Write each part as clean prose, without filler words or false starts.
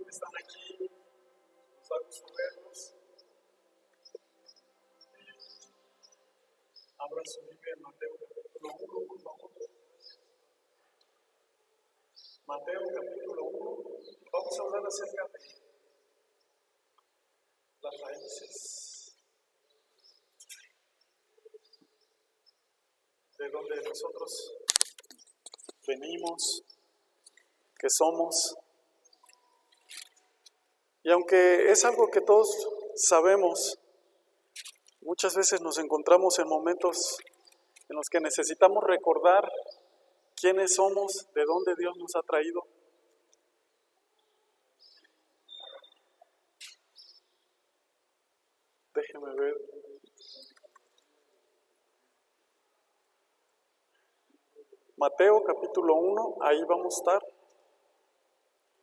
están aquí, nos da gusto verlos. Abra su Biblia en Mateo capítulo 1, por favor. Mateo capítulo 1. Vamos a hablar acerca de las raíces, de donde nosotros venimos, que somos. Y aunque es algo que todos sabemos, muchas veces nos encontramos en momentos en los que necesitamos recordar quiénes somos, de dónde Dios nos ha traído. Déjeme ver. Mateo capítulo 1, ahí vamos a estar.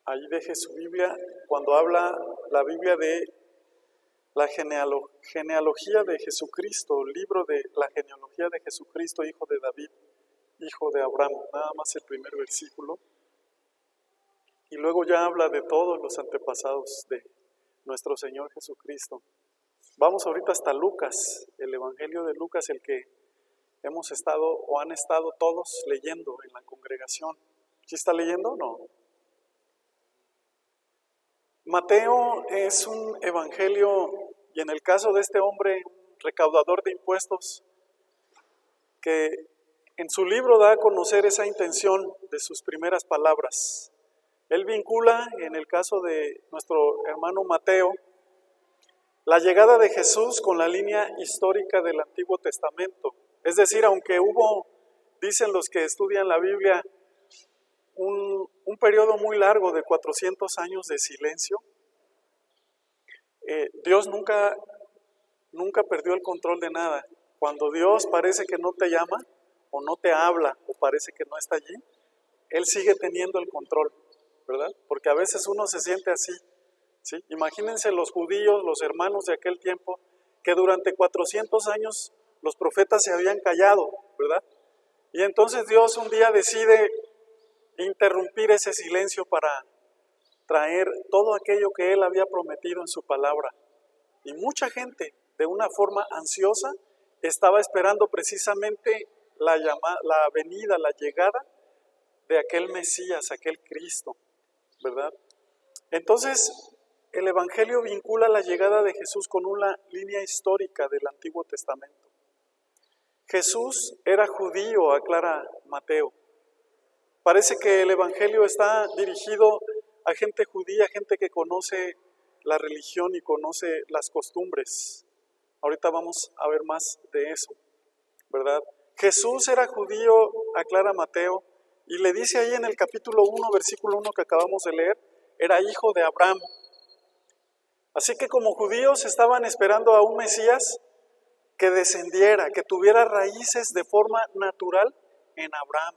Ahí deje su Biblia cuando habla la Biblia de la genealogía de Jesucristo, el libro de la genealogía de Jesucristo, hijo de David, hijo de Abraham, nada más el primer versículo. Y luego ya habla de todos los antepasados de nuestro Señor Jesucristo. Vamos ahorita hasta Lucas, el Evangelio de Lucas, el que hemos estado o han estado todos leyendo en la congregación. ¿Sí está leyendo o no? Mateo es un evangelio, y en el caso de este hombre, un recaudador de impuestos, que en su libro da a conocer esa intención de sus primeras palabras. Él vincula, en el caso de nuestro hermano Mateo, la llegada de Jesús con la línea histórica del Antiguo Testamento. Es decir, aunque hubo, dicen los que estudian la Biblia, un periodo muy largo de 400 años de silencio, Dios nunca perdió el control de nada. Cuando Dios parece que no te llama, o no te habla, o parece que no está allí, Él sigue teniendo el control, ¿verdad? Porque a veces uno se siente así, ¿sí? Imagínense los judíos, los hermanos de aquel tiempo, que durante 400 años los profetas se habían callado, ¿verdad? Y entonces Dios un día decide interrumpir ese silencio para traer todo aquello que Él había prometido en su palabra. Y mucha gente, de una forma ansiosa, estaba esperando precisamente la venida, la llegada de aquel Mesías, aquel Cristo, ¿verdad? Entonces, el Evangelio vincula la llegada de Jesús con una línea histórica del Antiguo Testamento. Jesús era judío, aclara Mateo. Parece que el Evangelio está dirigido a gente judía, gente que conoce la religión y conoce las costumbres. Ahorita vamos a ver más de eso, ¿verdad? Jesús era judío, aclara Mateo, y le dice ahí en el capítulo 1, versículo 1 que acabamos de leer, era hijo de Abraham. Así que como judíos estaban esperando a un Mesías que descendiera, que tuviera raíces de forma natural en Abraham,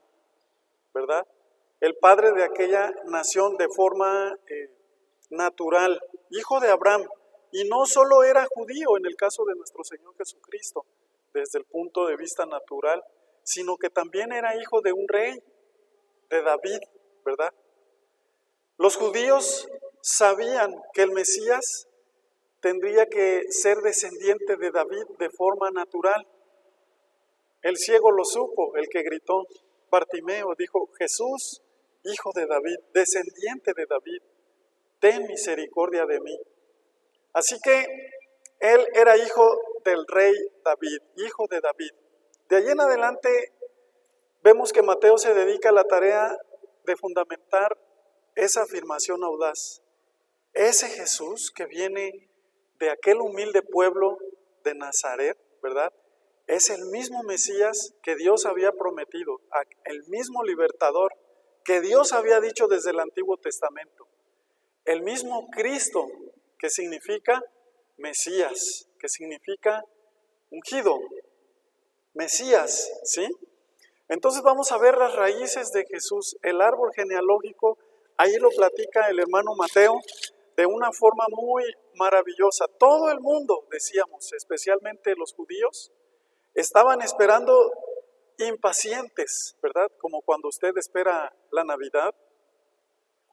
¿verdad? El padre de aquella nación de forma natural, hijo de Abraham. Y no solo era judío en el caso de nuestro Señor Jesucristo, desde el punto de vista natural, sino que también era hijo de un rey, de David, ¿verdad? Los judíos sabían que el Mesías tendría que ser descendiente de David de forma natural. El ciego lo supo, el que gritó, Bartimeo, dijo, Jesús, hijo de David, descendiente de David, ten misericordia de mí. Así que él era hijo del rey David, hijo de David. De allí en adelante vemos que Mateo se dedica a la tarea de fundamentar esa afirmación audaz. Ese Jesús que viene de aquel humilde pueblo de Nazaret, ¿verdad? Es el mismo Mesías que Dios había prometido, el mismo libertador que Dios había dicho desde el Antiguo Testamento. El mismo Cristo, que significa Mesías, que significa ungido, Mesías, ¿sí? Entonces vamos a ver las raíces de Jesús, el árbol genealógico, ahí lo platica el hermano Mateo de una forma muy maravillosa. Todo el mundo, decíamos, especialmente los judíos, estaban esperando impacientes, ¿verdad? Como cuando usted espera la Navidad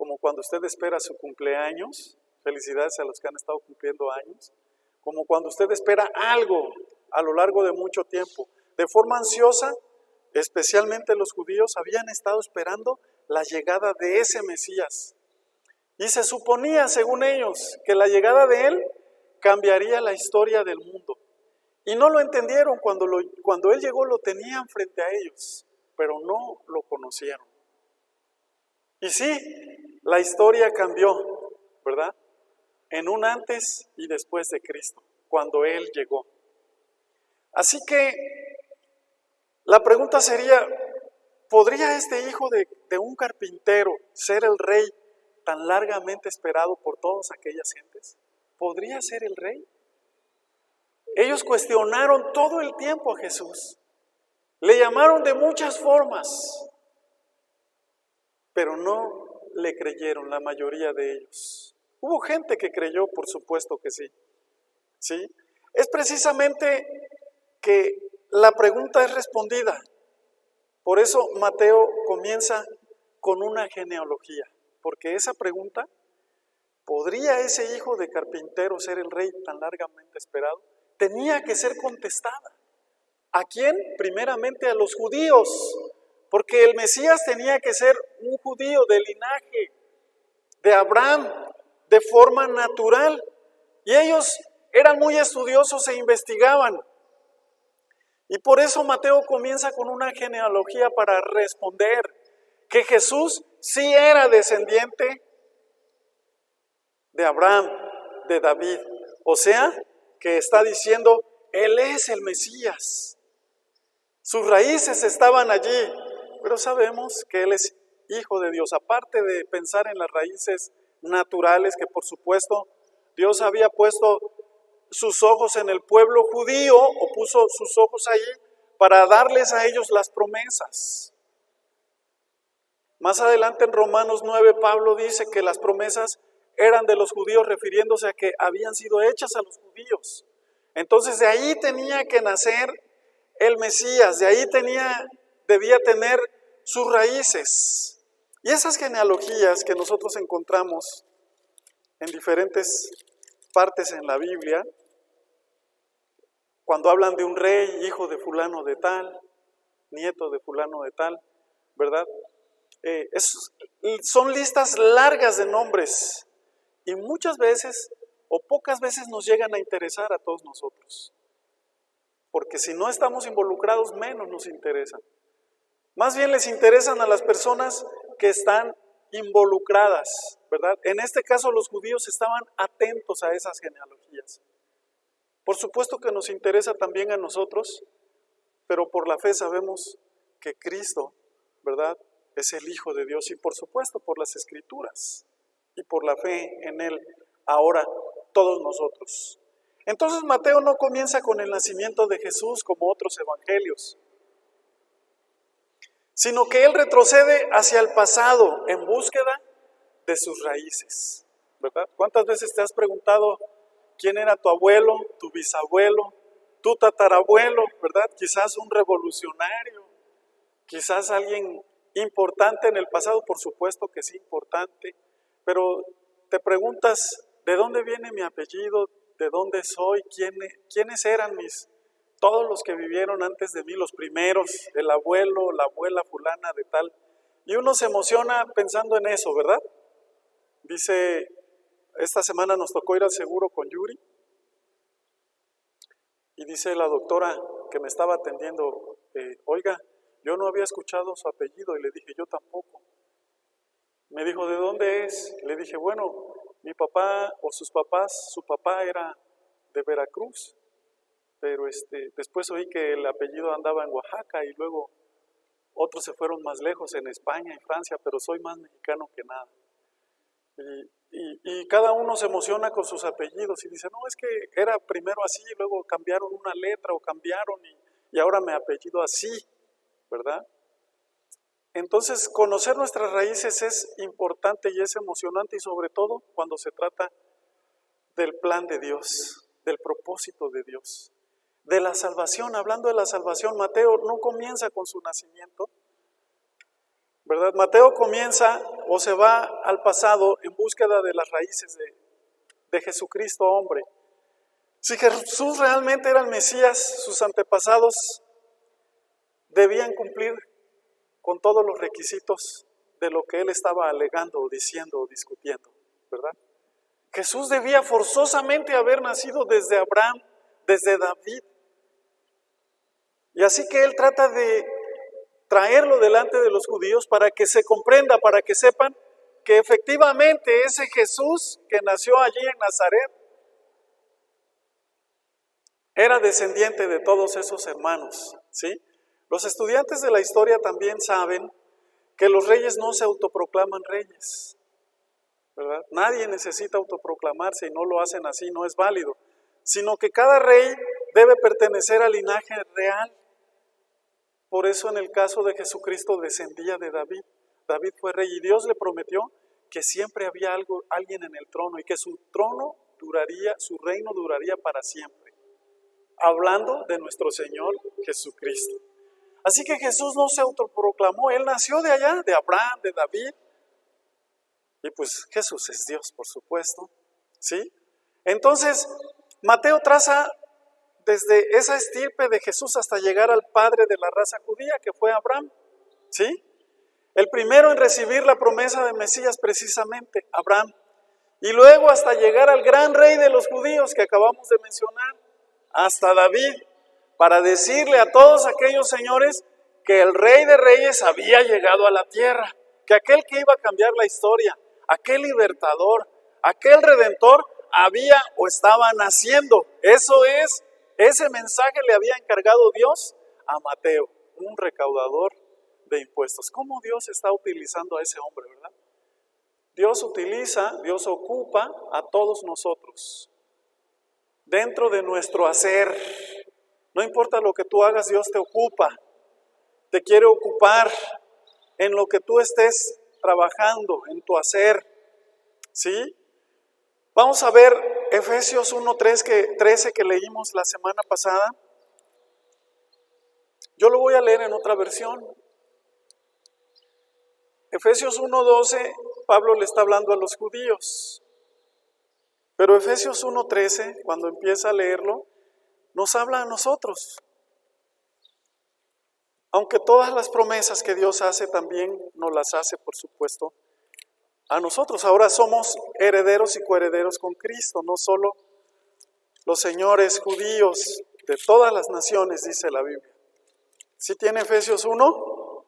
como cuando usted espera su cumpleaños, felicidades a los que han estado cumpliendo años, como cuando usted espera algo a lo largo de mucho tiempo, de forma ansiosa. Especialmente los judíos habían estado esperando la llegada de ese Mesías. Y se suponía, según ellos, que la llegada de él cambiaría la historia del mundo. Y no lo entendieron. Cuando él llegó lo tenían frente a ellos, pero no lo conocieron. Y sí, la historia cambió, ¿verdad? En un antes y después de Cristo, cuando él llegó. Así que la pregunta sería, ¿podría este hijo de un carpintero ser el rey tan largamente esperado por todas aquellas gentes? ¿Podría ser el rey? Ellos cuestionaron todo el tiempo a Jesús. Le llamaron de muchas formas, pero no le creyeron la mayoría de ellos. Hubo gente que creyó, por supuesto que sí. ¿Sí? Es precisamente que la pregunta es respondida. Por eso Mateo comienza con una genealogía, porque esa pregunta, ¿podría ese hijo de carpintero ser el rey tan largamente esperado? Tenía que ser contestada. ¿A quién? Primeramente a los judíos, porque el Mesías tenía que ser un judío de linaje de Abraham, de forma natural. Y ellos eran muy estudiosos e investigaban. Y por eso Mateo comienza con una genealogía para responder que Jesús sí era descendiente de Abraham, de David. O sea, que está diciendo, Él es el Mesías. Sus raíces estaban allí, pero sabemos que Él es hijo de Dios. Aparte de pensar en las raíces naturales, que por supuesto Dios había puesto sus ojos en el pueblo judío, o puso sus ojos ahí para darles a ellos las promesas. Más adelante en Romanos 9, Pablo dice que las promesas eran de los judíos, refiriéndose a que habían sido hechas a los judíos. Entonces de ahí tenía que nacer el Mesías, de ahí debía tener sus raíces. Y esas genealogías que nosotros encontramos en diferentes partes en la Biblia, cuando hablan de un rey, hijo de fulano de tal, nieto de fulano de tal, ¿verdad? Son listas largas de nombres y muchas veces o pocas veces nos llegan a interesar a todos nosotros. Porque si no estamos involucrados, menos nos interesan. Más bien les interesan a las personas que están involucradas, ¿verdad? En este caso los judíos estaban atentos a esas genealogías. Por supuesto que nos interesa también a nosotros, pero por la fe sabemos que Cristo, ¿verdad?, es el Hijo de Dios, y por supuesto por las Escrituras y por la fe en Él, ahora todos nosotros. Entonces Mateo no comienza con el nacimiento de Jesús como otros evangelios, sino que él retrocede hacia el pasado en búsqueda de sus raíces, ¿verdad? ¿Cuántas veces te has preguntado quién era tu abuelo, tu bisabuelo, tu tatarabuelo, ¿verdad? Quizás un revolucionario, quizás alguien importante en el pasado, por supuesto que sí, importante, pero te preguntas, ¿de dónde viene mi apellido? ¿De dónde soy? ¿Quiénes eran todos los que vivieron antes de mí, los primeros, el abuelo, la abuela fulana de tal? Y uno se emociona pensando en eso, ¿verdad? Dice, esta semana nos tocó ir al seguro con Yuri, y dice la doctora que me estaba atendiendo, oiga, yo no había escuchado su apellido, y le dije, yo tampoco. Me dijo, ¿de dónde es? Le dije, bueno, mi papá o sus papás, su papá era de Veracruz, pero después oí que el apellido andaba en Oaxaca y luego otros se fueron más lejos en España y Francia, pero soy más mexicano que nada. Y cada uno se emociona con sus apellidos y dice, no, es que era primero así, y luego cambiaron una letra o cambiaron y ahora me apellido así, ¿verdad? Entonces, conocer nuestras raíces es importante y es emocionante, y sobre todo cuando se trata del plan de Dios, del propósito de Dios, de la salvación. Hablando de la salvación, Mateo no comienza con su nacimiento, ¿verdad? Mateo comienza o se va al pasado en búsqueda de las raíces de Jesucristo hombre. Si Jesús realmente era el Mesías, sus antepasados debían cumplir con todos los requisitos de lo que él estaba alegando o diciendo o discutiendo, ¿verdad? Jesús debía forzosamente haber nacido desde Abraham, desde David. Y así que él trata de traerlo delante de los judíos para que se comprenda, para que sepan que efectivamente ese Jesús que nació allí en Nazaret era descendiente de todos esos hermanos, ¿sí? Los estudiantes de la historia también saben que los reyes no se autoproclaman reyes, ¿verdad? Nadie necesita autoproclamarse y no lo hacen así, no es válido, sino que cada rey debe pertenecer al linaje real. Por eso en el caso de Jesucristo descendía de David. David fue rey y Dios le prometió que siempre había alguien en el trono y que su reino duraría para siempre. Hablando de nuestro Señor Jesucristo. Así que Jesús no se autoproclamó, él nació de allá, de Abraham, de David. Y pues Jesús es Dios, por supuesto, ¿sí? Entonces, Mateo traza desde esa estirpe de Jesús hasta llegar al padre de la raza judía, que fue Abraham, ¿sí? El primero en recibir la promesa de Mesías, precisamente, Abraham. Y luego hasta llegar al gran rey de los judíos que acabamos de mencionar, hasta David, para decirle a todos aquellos señores que el Rey de Reyes había llegado a la tierra, que aquel que iba a cambiar la historia, aquel libertador, aquel redentor, había o estaba naciendo. Ese mensaje le había encargado Dios a Mateo, un recaudador de impuestos. ¿Cómo Dios está utilizando a ese hombre, verdad? Dios ocupa a todos nosotros dentro de nuestro hacer. No importa lo que tú hagas, Dios te ocupa, te quiere ocupar en lo que tú estés trabajando, en tu hacer, ¿sí? Vamos a ver Efesios 1:13 que leímos la semana pasada. Yo lo voy a leer en otra versión. Efesios 1:12, Pablo le está hablando a los judíos. Pero Efesios 1:13, cuando empieza a leerlo, nos habla a nosotros. Aunque todas las promesas que Dios hace también nos las hace, por supuesto, a nosotros. Ahora somos herederos y coherederos con Cristo, no solo los señores judíos de todas las naciones, dice la Biblia. ¿Sí tiene Efesios 1?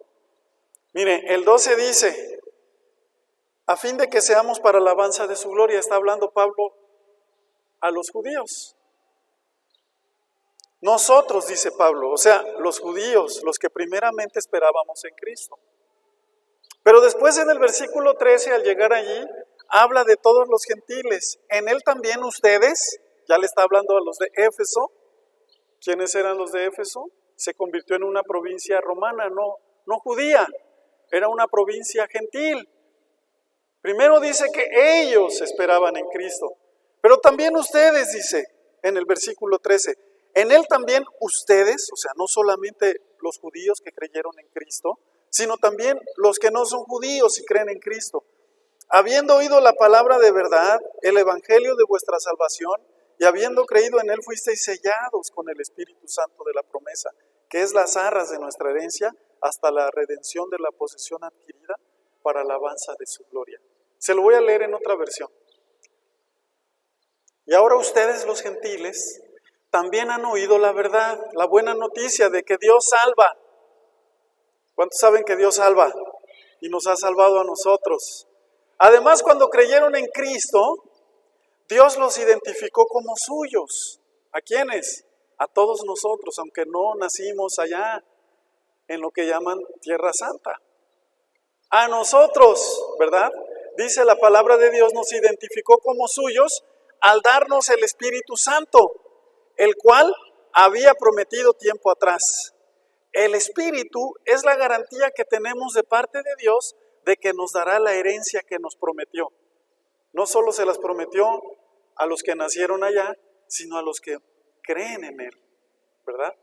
Mire, el 12 dice, a fin de que seamos para alabanza de su gloria. Está hablando Pablo a los judíos. Nosotros, dice Pablo, o sea, los judíos, los que primeramente esperábamos en Cristo. Pero después en el versículo 13, al llegar allí, habla de todos los gentiles. En él también ustedes, ya le está hablando a los de Éfeso. ¿Quiénes eran los de Éfeso? Se convirtió en una provincia romana, no judía, era una provincia gentil. Primero dice que ellos esperaban en Cristo, pero también ustedes, dice en el versículo 13, en él también ustedes, o sea, no solamente los judíos que creyeron en Cristo, sino también los que no son judíos y creen en Cristo, habiendo oído la palabra de verdad, el evangelio de vuestra salvación, y habiendo creído en él fuisteis sellados con el Espíritu Santo de la promesa, que es las arras de nuestra herencia, hasta la redención de la posesión adquirida para alabanza de su gloria. Se lo voy a leer en otra versión. Y ahora ustedes, los gentiles, también han oído la verdad, la buena noticia de que Dios salva. ¿Cuántos saben que Dios salva? Y nos ha salvado a nosotros. Además, cuando creyeron en Cristo, Dios los identificó como suyos. ¿A quiénes? A todos nosotros, aunque no nacimos allá en lo que llaman Tierra Santa. A nosotros, ¿verdad? Dice la palabra de Dios, nos identificó como suyos al darnos el Espíritu Santo, el cual había prometido tiempo atrás. El Espíritu es la garantía que tenemos de parte de Dios de que nos dará la herencia que nos prometió. No solo se las prometió a los que nacieron allá, sino a los que creen en Él, ¿verdad?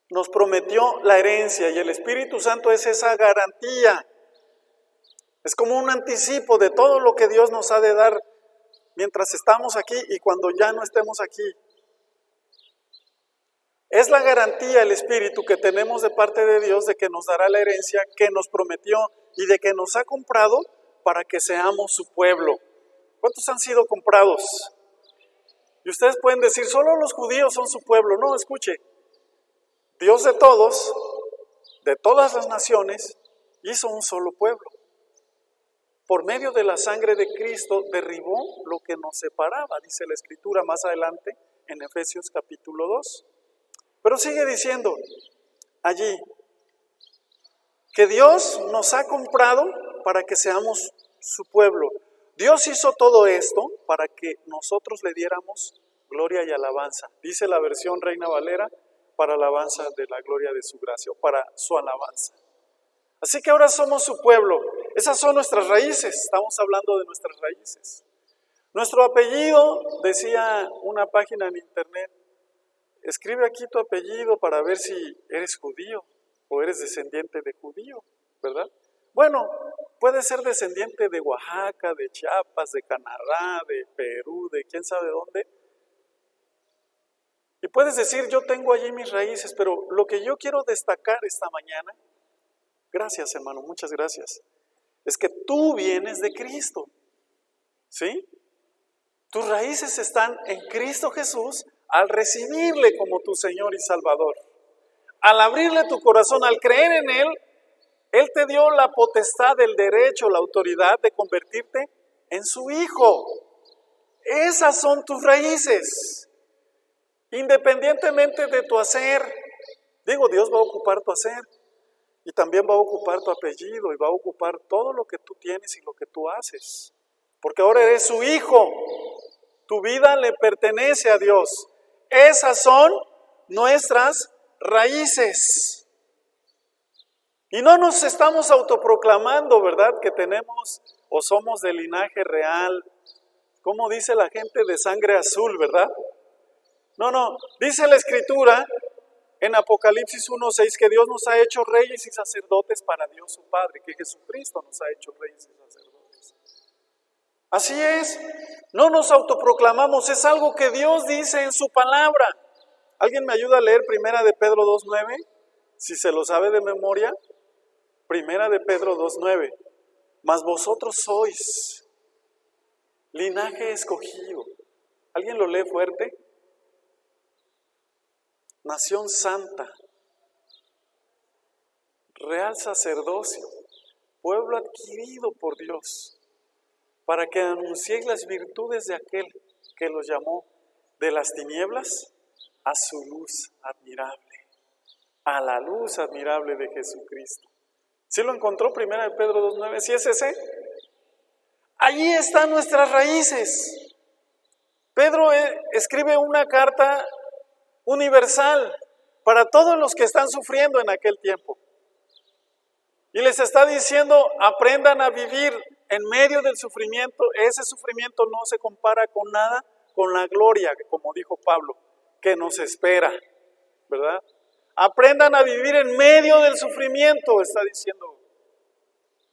nos prometió la herencia y el Espíritu Santo es esa garantía. Es como un anticipo de todo lo que Dios nos ha de dar mientras estamos aquí y cuando ya no estemos aquí. Es la garantía, el Espíritu que tenemos de parte de Dios de que nos dará la herencia que nos prometió y de que nos ha comprado para que seamos su pueblo. ¿Cuántos han sido comprados? Y ustedes pueden decir, solo los judíos son su pueblo. No, escuche, Dios de todos, de todas las naciones, hizo un solo pueblo. Por medio de la sangre de Cristo derribó lo que nos separaba, dice la Escritura más adelante en Efesios capítulo 2. Pero sigue diciendo allí que Dios nos ha comprado para que seamos su pueblo. Dios hizo todo esto para que nosotros le diéramos gloria y alabanza. Dice la versión Reina Valera, para alabanza de la gloria de su gracia, o para su alabanza. Así que ahora somos su pueblo. Esas son nuestras raíces. Estamos hablando de nuestras raíces. Nuestro apellido, decía una página en internet, escribe aquí tu apellido para ver si eres judío o eres descendiente de judío, ¿verdad? Bueno, puede ser descendiente de Oaxaca, de Chiapas, de Canadá, de Perú, de quién sabe dónde. Y puedes decir, yo tengo allí mis raíces, pero lo que yo quiero destacar esta mañana, gracias hermano, muchas gracias, es que tú vienes de Cristo, ¿sí? Tus raíces están en Cristo Jesús al recibirle como tu Señor y Salvador. Al abrirle tu corazón, al creer en Él, Él te dio la potestad, el derecho, la autoridad de convertirte en su hijo. Esas son tus raíces. Independientemente de tu hacer, Dios va a ocupar tu hacer y también va a ocupar tu apellido y va a ocupar todo lo que tú tienes y lo que tú haces. Porque ahora eres su hijo, tu vida le pertenece a Dios. Esas son nuestras raíces. Y no nos estamos autoproclamando, ¿verdad? Que tenemos o somos de linaje real, como dice la gente, de sangre azul, ¿verdad? No, dice la Escritura en Apocalipsis 1:6 que Dios nos ha hecho reyes y sacerdotes para Dios su Padre, que Jesucristo nos ha hecho reyes y sacerdotes. Así es, no nos autoproclamamos, es algo que Dios dice en su palabra. ¿Alguien me ayuda a leer Primera de Pedro 2:9? Si se lo sabe de memoria, Primera de Pedro 2:9. Mas vosotros sois linaje escogido. ¿Alguien lo lee fuerte? Nación santa, real sacerdocio, pueblo adquirido por Dios, para que anunciéis las virtudes de aquel que los llamó de las tinieblas a su luz admirable, a la luz admirable de Jesucristo. ¿Sí lo encontró? Primera de Pedro 2:9, ¿sí es ese? Allí están nuestras raíces. Pedro escribe una carta universal para todos los que están sufriendo en aquel tiempo. Y les está diciendo, aprendan a vivir en medio del sufrimiento. Ese sufrimiento no se compara con nada, con la gloria, como dijo Pablo, que nos espera, ¿verdad? Aprendan a vivir en medio del sufrimiento, está diciendo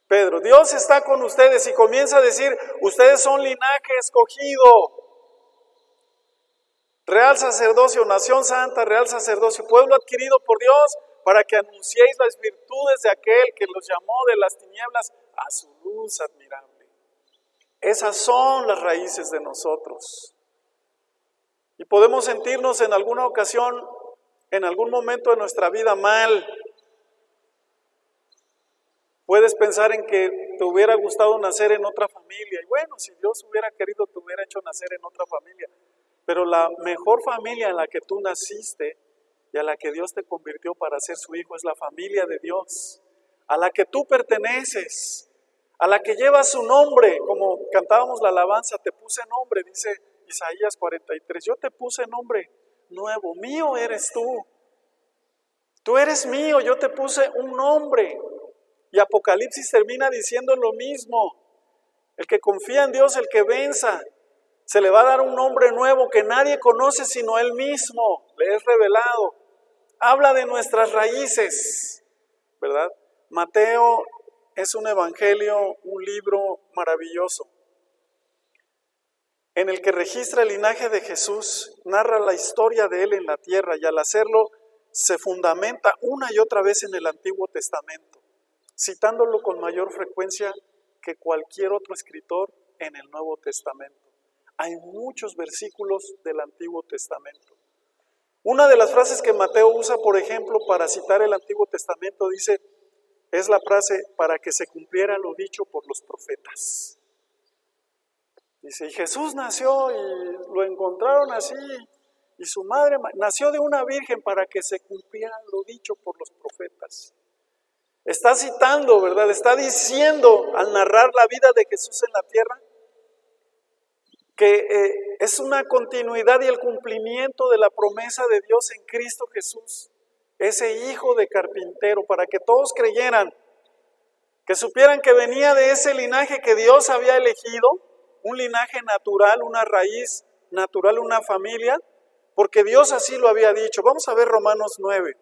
Pedro. Dios está con ustedes y comienza a decir, ustedes son linaje escogido, real sacerdocio, nación santa, real sacerdocio, pueblo adquirido por Dios, para que anunciéis las virtudes de aquel que los llamó de las tinieblas a su luz admirable. Esas son las raíces de nosotros. Y podemos sentirnos en alguna ocasión, en algún momento de nuestra vida mal. Puedes pensar en que te hubiera gustado nacer en otra familia. Y bueno, si Dios hubiera querido, te hubiera hecho nacer en otra familia. Pero la mejor familia en la que tú naciste y a la que Dios te convirtió para ser su hijo es la familia de Dios, a la que tú perteneces, a la que lleva su nombre, como cantábamos la alabanza, te puse nombre, dice Isaías 43, yo te puse nombre nuevo, mío eres tú eres mío, yo te puse un nombre. Y Apocalipsis termina diciendo lo mismo, el que confía en Dios, el que venza, se le va a dar un nombre nuevo que nadie conoce sino Él mismo, le es revelado. habla de nuestras raíces, ¿verdad? Mateo es un evangelio, un libro maravilloso, en el que registra el linaje de Jesús, narra la historia de él en la tierra y al hacerlo se fundamenta una y otra vez en el Antiguo Testamento, citándolo con mayor frecuencia que cualquier otro escritor en el Nuevo Testamento. Hay muchos versículos del Antiguo Testamento. Una de las frases que Mateo usa, por ejemplo, para citar el Antiguo Testamento, dice, es la frase para que se cumpliera lo dicho por los profetas. Dice, y Jesús nació y lo encontraron así, y su madre nació de una virgen para que se cumpliera lo dicho por los profetas. Está citando, ¿verdad? Está diciendo al narrar la vida de Jesús en la tierra que es una continuidad y el cumplimiento de la promesa de Dios en Cristo Jesús, ese hijo de carpintero, para que todos creyeran, que supieran que venía de ese linaje que Dios había elegido, un linaje natural, una raíz natural, una familia, porque Dios así lo había dicho. Vamos a ver Romanos 9.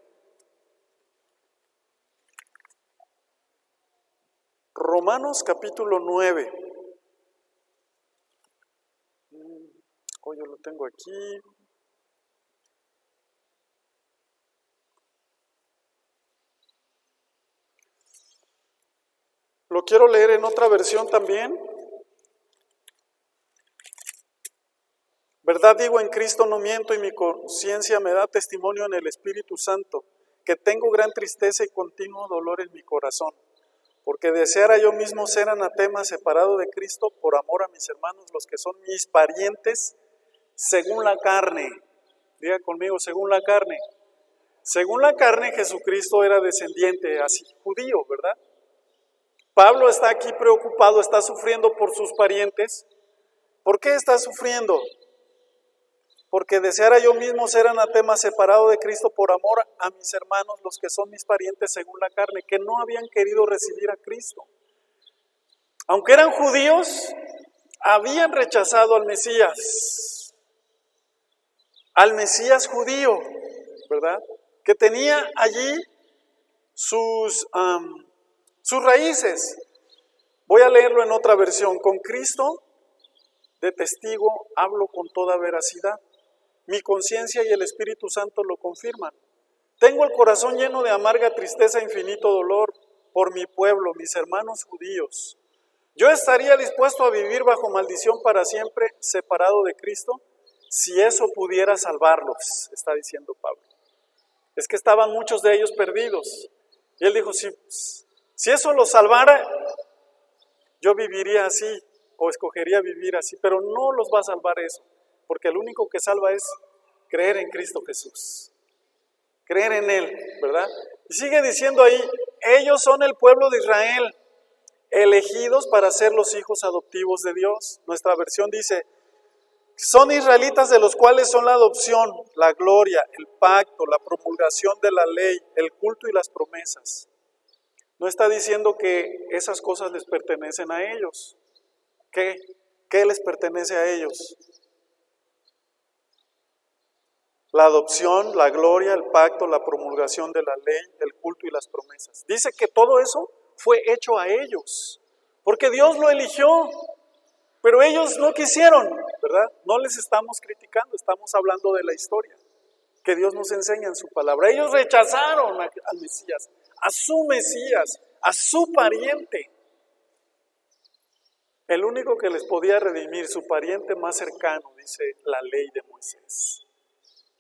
Romanos capítulo 9. Hoy yo lo tengo aquí. Lo quiero leer en otra versión también. Verdad digo, en Cristo no miento y mi conciencia me da testimonio en el Espíritu Santo, que tengo gran tristeza y continuo dolor en mi corazón, porque deseara yo mismo ser anatema separado de Cristo por amor a mis hermanos, los que son mis parientes, según la carne. Diga conmigo, según la carne. Según la carne, Jesucristo era descendiente así, judío, ¿verdad? Pablo está aquí preocupado, está sufriendo por sus parientes. ¿Por qué está sufriendo? Porque deseara yo mismo ser anatema separado de Cristo por amor a mis hermanos, los que son mis parientes según la carne, que no habían querido recibir a Cristo. Aunque eran judíos, habían rechazado al Mesías judío, ¿verdad? Que tenía allí sus raíces. Voy a leerlo en otra versión. Con Cristo de testigo hablo con toda veracidad. Mi conciencia y el Espíritu Santo lo confirman. Tengo el corazón lleno de amarga tristeza e infinito dolor por mi pueblo, mis hermanos judíos. Yo estaría dispuesto a vivir bajo maldición para siempre, separado de Cristo, si eso pudiera salvarlos, está diciendo Pablo. Es que estaban muchos de ellos perdidos. Y él dijo, si eso los salvara, yo viviría así, o escogería vivir así, pero no los va a salvar eso, porque el único que salva es creer en Cristo Jesús, creer en Él, ¿verdad? Y sigue diciendo ahí, ellos son el pueblo de Israel, elegidos para ser los hijos adoptivos de Dios. Nuestra versión dice, son israelitas de los cuales son la adopción, la gloria, el pacto, la promulgación de la ley, el culto y las promesas. No está diciendo que esas cosas les pertenecen a ellos. ¿Qué les pertenece a ellos? La adopción, la gloria, el pacto, la promulgación de la ley, el culto y las promesas. Dice que todo eso fue hecho a ellos, porque Dios lo eligió, pero ellos no quisieron, ¿verdad? No les estamos criticando, estamos hablando de la historia que Dios nos enseña en su palabra. Ellos rechazaron al Mesías, a su pariente. El único que les podía redimir, su pariente más cercano, dice la ley de Moisés.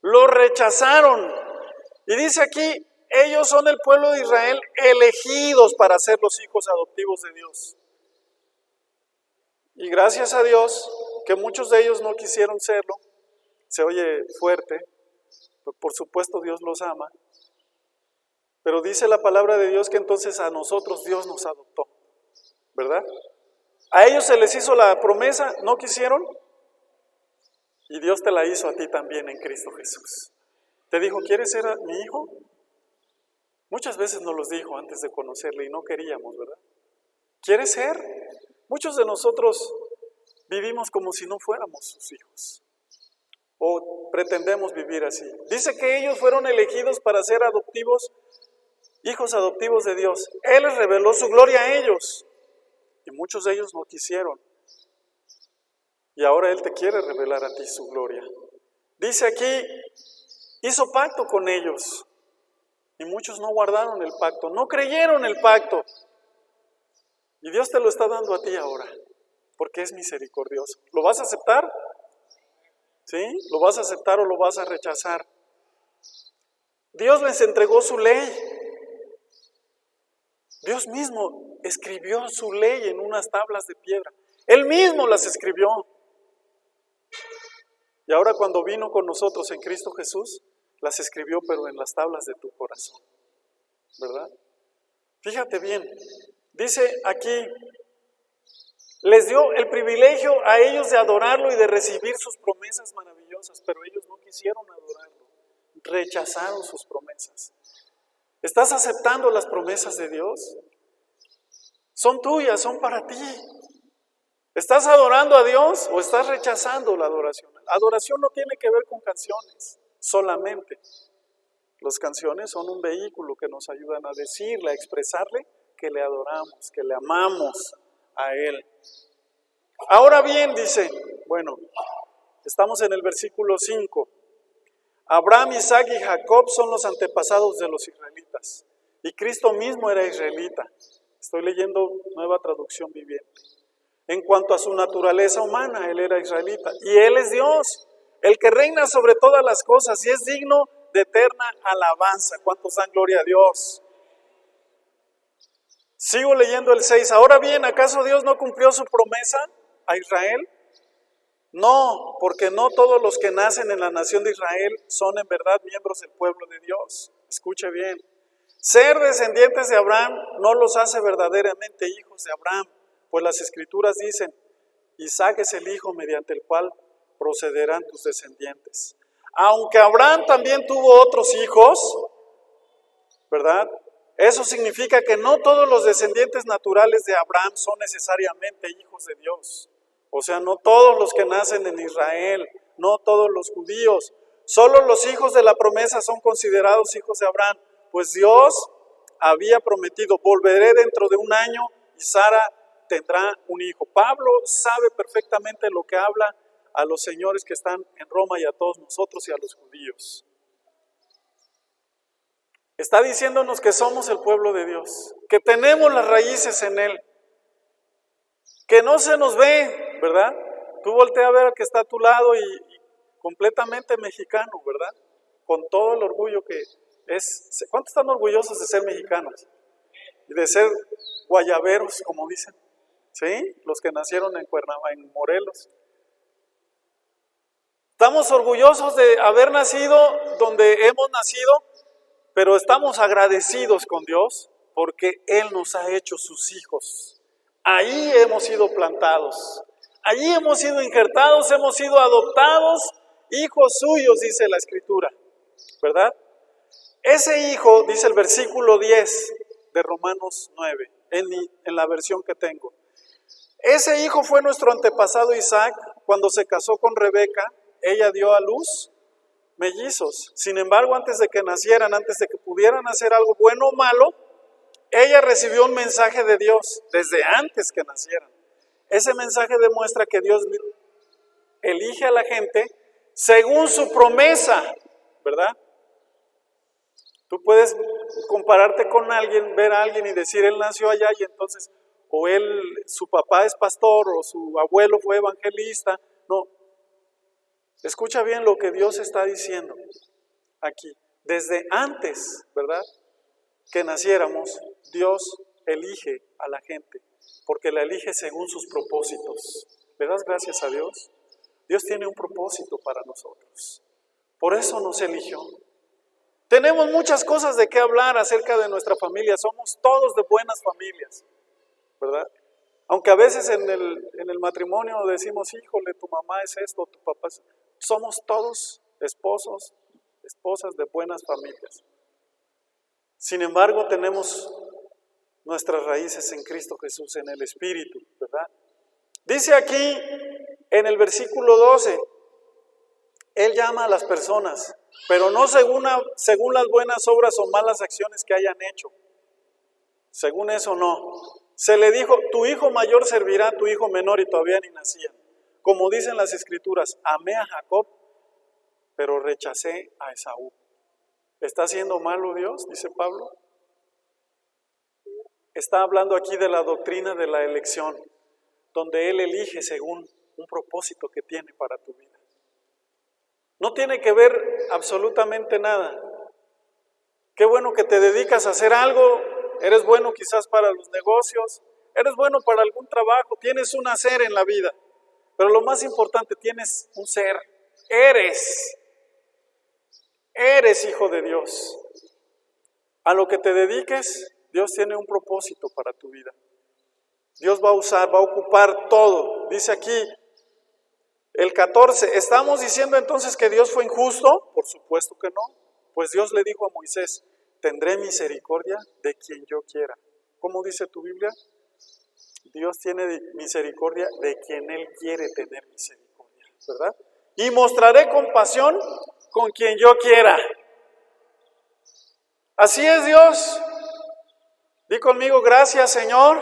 Lo rechazaron. Y dice aquí, ellos son el pueblo de Israel elegidos para ser los hijos adoptivos de Dios. Y gracias a Dios que muchos de ellos no quisieron serlo. Se oye fuerte, pero por supuesto Dios los ama. Pero dice la palabra de Dios que entonces a nosotros Dios nos adoptó, ¿verdad? A ellos se les hizo la promesa, no quisieron, y Dios te la hizo a ti también en Cristo Jesús. Te dijo, ¿quieres ser mi hijo? Muchas veces nos los dijo antes de conocerle y no queríamos, ¿verdad? ¿Quieres ser? Muchos de nosotros vivimos como si no fuéramos sus hijos. ¿O pretendemos vivir así? Dice que ellos fueron elegidos para ser adoptivos, hijos adoptivos de Dios. Él les reveló su gloria a ellos y muchos de ellos no quisieron. Y ahora Él te quiere revelar a ti su gloria. Dice aquí, hizo pacto con ellos y muchos no guardaron el pacto, no creyeron el pacto. Y Dios te lo está dando a ti ahora, porque es misericordioso. ¿Lo vas a aceptar? ¿Sí? ¿Lo vas a aceptar o lo vas a rechazar? Dios les entregó su ley. Dios mismo escribió su ley en unas tablas de piedra. Él mismo las escribió. Y ahora cuando vino con nosotros en Cristo Jesús, las escribió pero en las tablas de tu corazón. ¿Verdad? Fíjate bien. Dice aquí, les dio el privilegio a ellos de adorarlo y de recibir sus promesas maravillosas, pero ellos no quisieron adorarlo, rechazaron sus promesas. ¿Estás aceptando las promesas de Dios? Son tuyas, son para ti. ¿Estás adorando a Dios o estás rechazando la adoración? Adoración no tiene que ver con canciones solamente. Las canciones son un vehículo que nos ayudan a decirle, a expresarle que le adoramos, que le amamos a Él. Ahora bien, dice, bueno, estamos en el versículo 5. Abraham, Isaac y Jacob son los antepasados de los israelitas. Y Cristo mismo era israelita. Estoy leyendo Nueva Traducción Viviente. En cuanto a su naturaleza humana, Él era israelita. Y Él es Dios, el que reina sobre todas las cosas y es digno de eterna alabanza. ¿Cuántos dan gloria a Dios? Sigo leyendo el 6. Ahora bien, ¿acaso Dios no cumplió su promesa a Israel? No, porque no todos los que nacen en la nación de Israel son en verdad miembros del pueblo de Dios. Escuche bien. Ser descendientes de Abraham no los hace verdaderamente hijos de Abraham, pues las Escrituras dicen, Isaac es el hijo mediante el cual procederán tus descendientes. Aunque Abraham también tuvo otros hijos, ¿verdad? Eso significa que no todos los descendientes naturales de Abraham son necesariamente hijos de Dios. O sea, no todos los que nacen en Israel, no todos los judíos, solo los hijos de la promesa son considerados hijos de Abraham, pues Dios había prometido, volveré dentro de un año y Sara tendrá un hijo. Pablo sabe perfectamente lo que habla a los señores que están en Roma y a todos nosotros y a los judíos. Está diciéndonos que somos el pueblo de Dios, que tenemos las raíces en Él, que no se nos ve, ¿verdad? Tú voltea a ver al que está a tu lado y completamente mexicano, ¿verdad? Con todo el orgullo que es. ¿Cuántos están orgullosos de ser mexicanos? Y de ser guayaberos, como dicen, ¿sí? Los que nacieron en Morelos. Estamos orgullosos de haber nacido donde hemos nacido, pero estamos agradecidos con Dios porque Él nos ha hecho sus hijos. Ahí hemos sido plantados, allí hemos sido injertados, hemos sido adoptados, hijos suyos, dice la Escritura, ¿verdad? Ese hijo, dice el versículo 10 de Romanos 9, en la versión que tengo. Ese hijo fue nuestro antepasado Isaac, cuando se casó con Rebeca, ella dio a luz mellizos. Sin embargo, antes de que nacieran, antes de que pudieran hacer algo bueno o malo, ella recibió un mensaje de Dios desde antes que nacieran. Ese mensaje demuestra que Dios elige a la gente según su promesa, ¿verdad? Tú puedes compararte con alguien, ver a alguien y decir, él nació allá y entonces, o su papá es pastor, o su abuelo fue evangelista. No. Escucha bien lo que Dios está diciendo aquí. Desde antes, ¿verdad?, que naciéramos, Dios elige a la gente, porque la elige según sus propósitos. ¿Le das gracias a Dios? Dios tiene un propósito para nosotros. Por eso nos eligió. Tenemos muchas cosas de qué hablar acerca de nuestra familia. Somos todos de buenas familias, ¿verdad? Aunque a veces en el matrimonio decimos, híjole, tu mamá es esto, tu papá es... Somos todos esposos, esposas de buenas familias. Sin embargo, tenemos nuestras raíces en Cristo Jesús, en el Espíritu, ¿verdad? Dice aquí en el versículo 12, Él llama a las personas, pero no según las buenas obras o malas acciones que hayan hecho. Según eso no. Se le dijo, tu hijo mayor servirá a tu hijo menor, y todavía ni nacían. Como dicen las Escrituras, amé a Jacob, pero rechacé a Esaú. ¿Está haciendo malo Dios? Dice Pablo. Está hablando aquí de la doctrina de la elección, donde Él elige según un propósito que tiene para tu vida. No tiene que ver absolutamente nada. Qué bueno que te dedicas a hacer algo, eres bueno quizás para los negocios, eres bueno para algún trabajo, tienes un hacer en la vida, pero lo más importante, tienes un ser, eres hijo de Dios. A lo que te dediques, Dios tiene un propósito para tu vida. Dios va a ocupar todo. Dice aquí el 14, ¿estamos diciendo entonces que Dios fue injusto? Por supuesto que no. Pues Dios le dijo a Moisés, tendré misericordia de quien yo quiera. ¿Cómo dice tu Biblia? Dios tiene misericordia de quien Él quiere tener misericordia, ¿verdad? Y mostraré compasión con quien yo quiera. Así es Dios. Di conmigo, gracias Señor,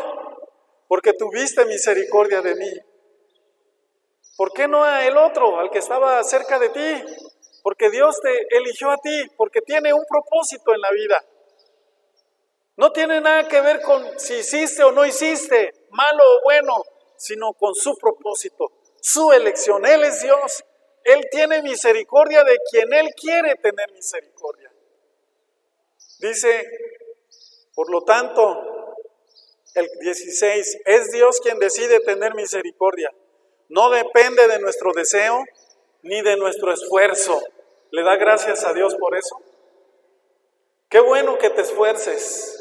porque tuviste misericordia de mí. ¿Por qué no a el otro, al que estaba cerca de ti? Porque Dios te eligió a ti, porque tiene un propósito en la vida. No tiene nada que ver con si hiciste o no hiciste, malo o bueno, sino con su propósito, su elección. Él es Dios. Él tiene misericordia de quien Él quiere tener misericordia. Dice, por lo tanto, el 16, es Dios quien decide tener misericordia. No depende de nuestro deseo ni de nuestro esfuerzo. ¿Le da gracias a Dios por eso? Qué bueno que te esfuerces.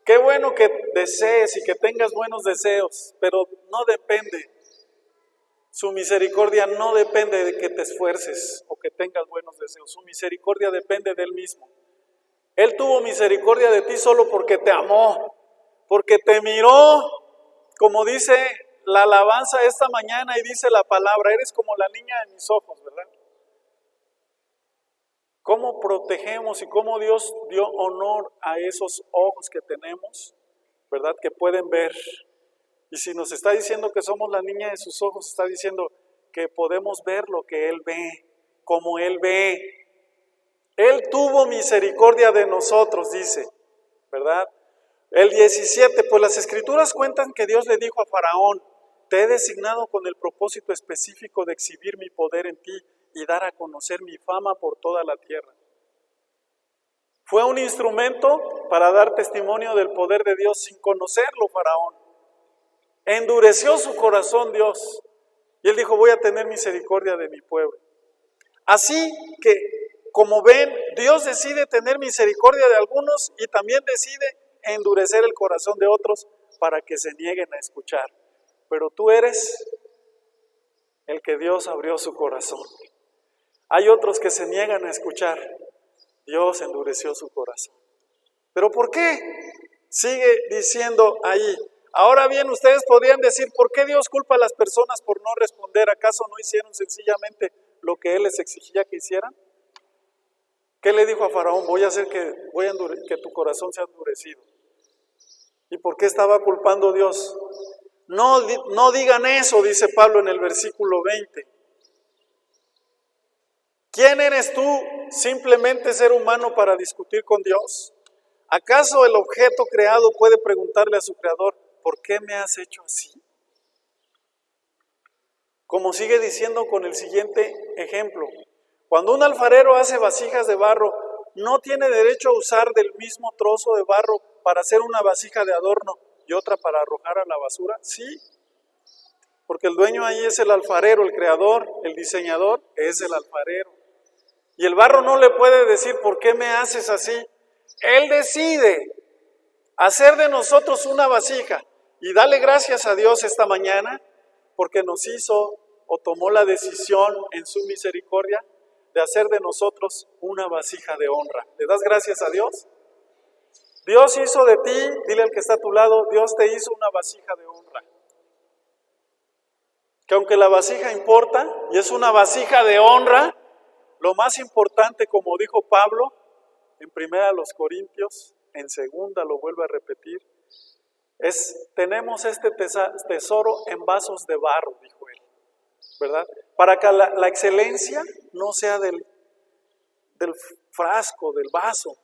Qué bueno que desees y que tengas buenos deseos, pero no depende. Su misericordia no depende de que te esfuerces o que tengas buenos deseos. Su misericordia depende de Él mismo. Él tuvo misericordia de ti solo porque te amó, porque te miró, como dice la alabanza esta mañana y dice la palabra, eres como la niña de mis ojos, ¿verdad? ¿Cómo protegemos y cómo Dios dio honor a esos ojos que tenemos, ¿verdad? Que pueden ver. Y si nos está diciendo que somos la niña de sus ojos, está diciendo que podemos ver lo que Él ve, como Él ve. Él tuvo misericordia de nosotros, dice, ¿verdad? El 17, pues las Escrituras cuentan que Dios le dijo a Faraón, te he designado con el propósito específico de exhibir mi poder en ti y dar a conocer mi fama por toda la tierra. Fue un instrumento para dar testimonio del poder de Dios sin conocerlo, Faraón. Endureció su corazón Dios y él dijo, voy a tener misericordia de mi pueblo. Así que, como ven, Dios decide tener misericordia de algunos y también decide endurecer el corazón de otros para que se nieguen a escuchar. Pero tú eres el que Dios abrió su corazón. Hay otros que se niegan a escuchar. Dios endureció su corazón. ¿Pero por qué? Sigue diciendo ahí. Ahora bien, ustedes podrían decir, ¿por qué Dios culpa a las personas por no responder? ¿Acaso no hicieron sencillamente lo que Él les exigía que hicieran? ¿Qué le dijo a Faraón? Voy a hacer que tu corazón sea endurecido. ¿Y por qué estaba culpando Dios? No digan eso, dice Pablo en el versículo 20. ¿Quién eres tú, simplemente ser humano, para discutir con Dios? ¿Acaso el objeto creado puede preguntarle a su creador, ¿por qué me has hecho así? Como sigue diciendo con el siguiente ejemplo. Cuando un alfarero hace vasijas de barro, ¿no tiene derecho a usar del mismo trozo de barro para hacer una vasija de adorno y otra para arrojar a la basura? Sí, porque el dueño ahí es el alfarero, el creador, el diseñador es el alfarero. Y el barro no le puede decir, ¿por qué me haces así? Él decide hacer de nosotros una vasija. Y dale gracias a Dios esta mañana, porque nos hizo o tomó la decisión en su misericordia de hacer de nosotros una vasija de honra. ¿Le das gracias a Dios? Dios hizo de ti, dile al que está a tu lado, Dios te hizo una vasija de honra. Que aunque la vasija importa y es una vasija de honra, Lo más importante, como dijo Pablo, en 1 Corintios, en 2 lo vuelve a repetir, tenemos este tesoro en vasos de barro, dijo él, ¿verdad? Para que la excelencia no sea del frasco, del vaso,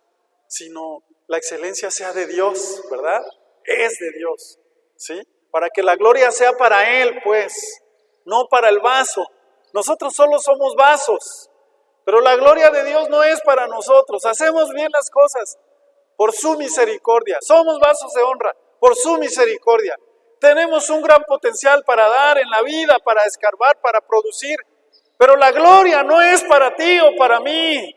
sino la excelencia sea de Dios, ¿verdad? Es de Dios, ¿sí? Para que la gloria sea para Él, pues, no para el vaso. Nosotros solo somos vasos, pero la gloria de Dios no es para nosotros. Hacemos bien las cosas por su misericordia. Somos vasos de honra por su misericordia. Tenemos un gran potencial para dar en la vida, para escarbar, para producir, pero la gloria no es para ti o para mí.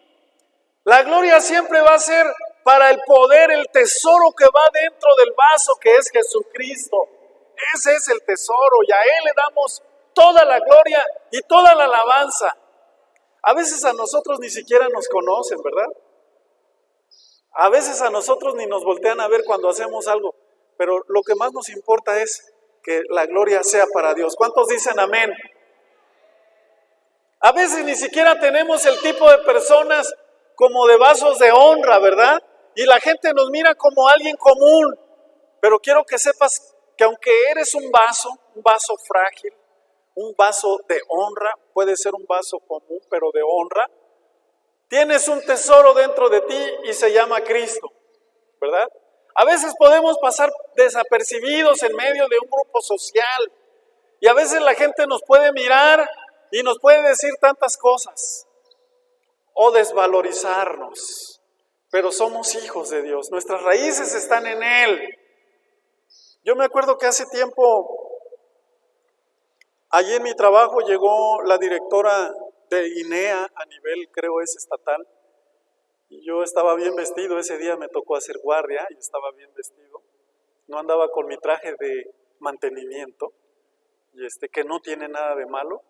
La gloria siempre va a ser para el poder, el tesoro que va dentro del vaso, que es Jesucristo. Ese es el tesoro y a Él le damos toda la gloria y toda la alabanza. A veces a nosotros ni siquiera nos conocen, ¿verdad? A veces a nosotros ni nos voltean a ver cuando hacemos algo, pero lo que más nos importa es que la gloria sea para Dios. ¿Cuántos dicen amén? A veces ni siquiera tenemos el tipo de personas como de vasos de honra, ¿verdad? Y la gente nos mira como alguien común, pero quiero que sepas que aunque eres un vaso frágil, un vaso de honra, puede ser un vaso común, pero de honra, tienes un tesoro dentro de ti y se llama Cristo, ¿verdad? A veces podemos pasar desapercibidos en medio de un grupo social y a veces la gente nos puede mirar y nos puede decir tantas cosas o desvalorizarnos, pero somos hijos de Dios, nuestras raíces están en Él. Yo me acuerdo que hace tiempo, allí en mi trabajo llegó la directora de INEA a nivel, creo es estatal, y yo estaba bien vestido, ese día me tocó hacer guardia y estaba bien vestido, no andaba con mi traje de mantenimiento, y que no tiene nada de malo,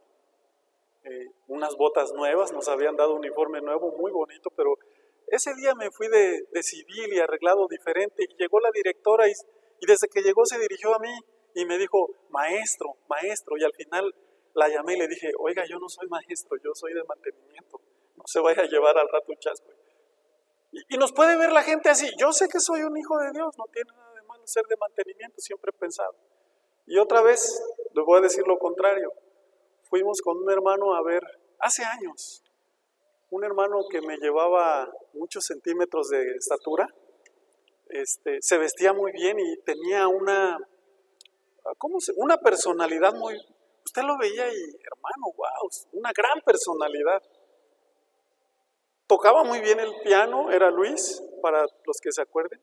unas botas nuevas, nos habían dado un uniforme nuevo, muy bonito, pero ese día me fui de civil y arreglado diferente, y llegó la directora y desde que llegó se dirigió a mí y me dijo, maestro, y al final la llamé y le dije, oiga, yo no soy maestro, yo soy de mantenimiento, no se vaya a llevar al rato un chasco. Y nos puede ver la gente así, yo sé que soy un hijo de Dios, no tiene nada de malo ser de mantenimiento, siempre he pensado. Y otra vez, les voy a decir lo contrario, fuimos con un hermano a ver, hace años, un hermano que me llevaba muchos centímetros de estatura, se vestía muy bien y tenía una personalidad muy, usted lo veía y hermano, wow, una gran personalidad. Tocaba muy bien el piano, era Luis, para los que se acuerden.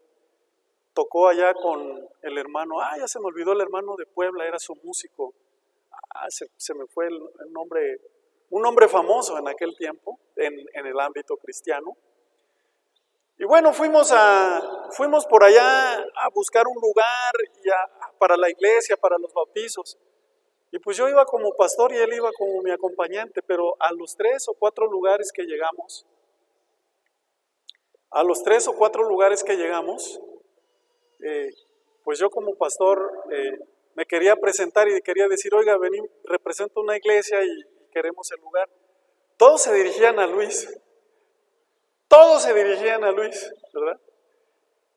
Tocó allá con el hermano, ya se me olvidó el hermano de Puebla, era su músico. Se me fue el nombre, un hombre famoso en aquel tiempo, en el ámbito cristiano. Y bueno, fuimos por allá a buscar un lugar para la iglesia, para los bautizos. Y pues yo iba como pastor y él iba como mi acompañante, pero a los 3 o 4 lugares que llegamos, pues yo como pastor me quería presentar y quería decir, oiga, vení, represento una iglesia y queremos el lugar. Todos se dirigían a Luis, ¿verdad?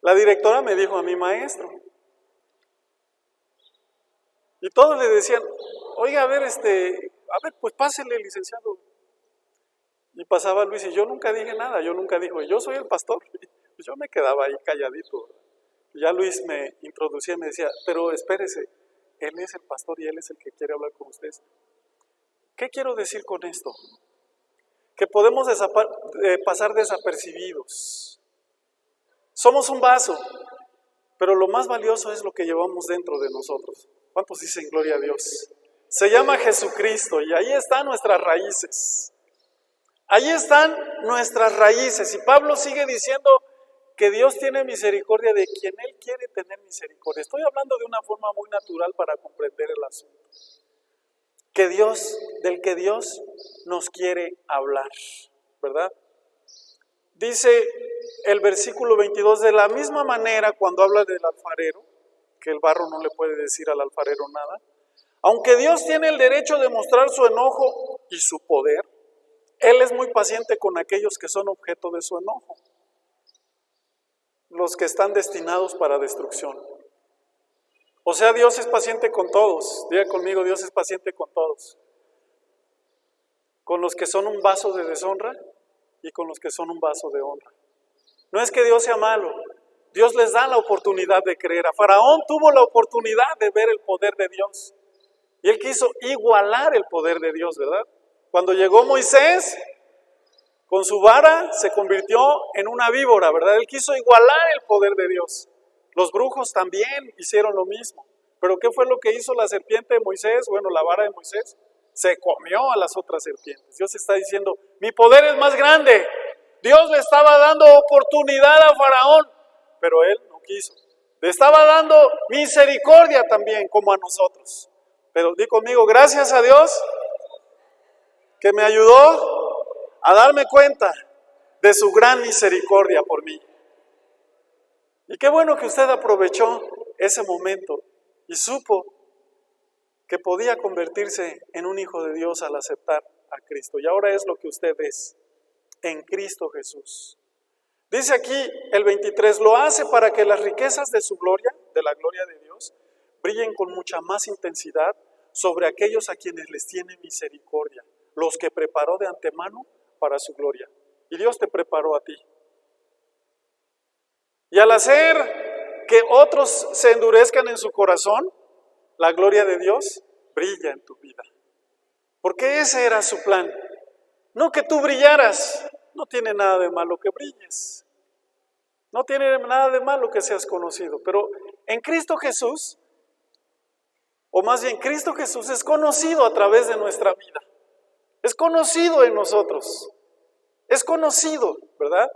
La directora me dijo a mi maestro. Y todos le decían, oiga, a ver, pues pásele, licenciado. Y pasaba Luis y yo nunca dije nada, yo soy el pastor. Pues yo me quedaba ahí calladito. Y ya Luis me introducía y me decía, pero espérese, él es el pastor y él es el que quiere hablar con ustedes. ¿Qué quiero decir con esto? Que podemos pasar desapercibidos. Somos un vaso, pero lo más valioso es lo que llevamos dentro de nosotros. ¿Cuántos dicen gloria a Dios? Se llama Jesucristo y ahí están nuestras raíces. Ahí están nuestras raíces. Y Pablo sigue diciendo que Dios tiene misericordia de quien Él quiere tener misericordia. Estoy hablando de una forma muy natural para comprender el asunto. Del que Dios nos quiere hablar, ¿verdad? Dice el versículo 22, de la misma manera cuando habla del alfarero, que el barro no le puede decir al alfarero nada, aunque Dios tiene el derecho de mostrar su enojo y su poder, Él es muy paciente con aquellos que son objeto de su enojo, los que están destinados para destrucción. O sea, Dios es paciente con todos. Diga conmigo, Dios es paciente con todos. Con los que son un vaso de deshonra y con los que son un vaso de honra. No es que Dios sea malo, Dios les da la oportunidad de creer. A Faraón tuvo la oportunidad de ver el poder de Dios. Y él quiso igualar el poder de Dios, ¿verdad? Cuando llegó Moisés, con su vara se convirtió en una víbora, ¿verdad? Él quiso igualar el poder de Dios. Los brujos también hicieron lo mismo. ¿Pero qué fue lo que hizo la serpiente de Moisés? Bueno, la vara de Moisés se comió a las otras serpientes. Dios está diciendo, mi poder es más grande. Dios le estaba dando oportunidad a Faraón, pero él no quiso. Le estaba dando misericordia también, como a nosotros. Pero di conmigo, gracias a Dios que me ayudó a darme cuenta de su gran misericordia por mí. Y qué bueno que usted aprovechó ese momento y supo que podía convertirse en un hijo de Dios al aceptar a Cristo. Y ahora es lo que usted es, en Cristo Jesús. Dice aquí el 23, lo hace para que las riquezas de su gloria, de la gloria de Dios, brillen con mucha más intensidad sobre aquellos a quienes les tiene misericordia, los que preparó de antemano para su gloria. Y Dios te preparó a ti. Y al hacer que otros se endurezcan en su corazón, la gloria de Dios brilla en tu vida. Porque ese era su plan. No que tú brillaras, no tiene nada de malo que brilles. No tiene nada de malo que seas conocido. Pero en Cristo Jesús, o más bien Cristo Jesús es conocido a través de nuestra vida. Es conocido en nosotros. Es conocido, ¿verdad?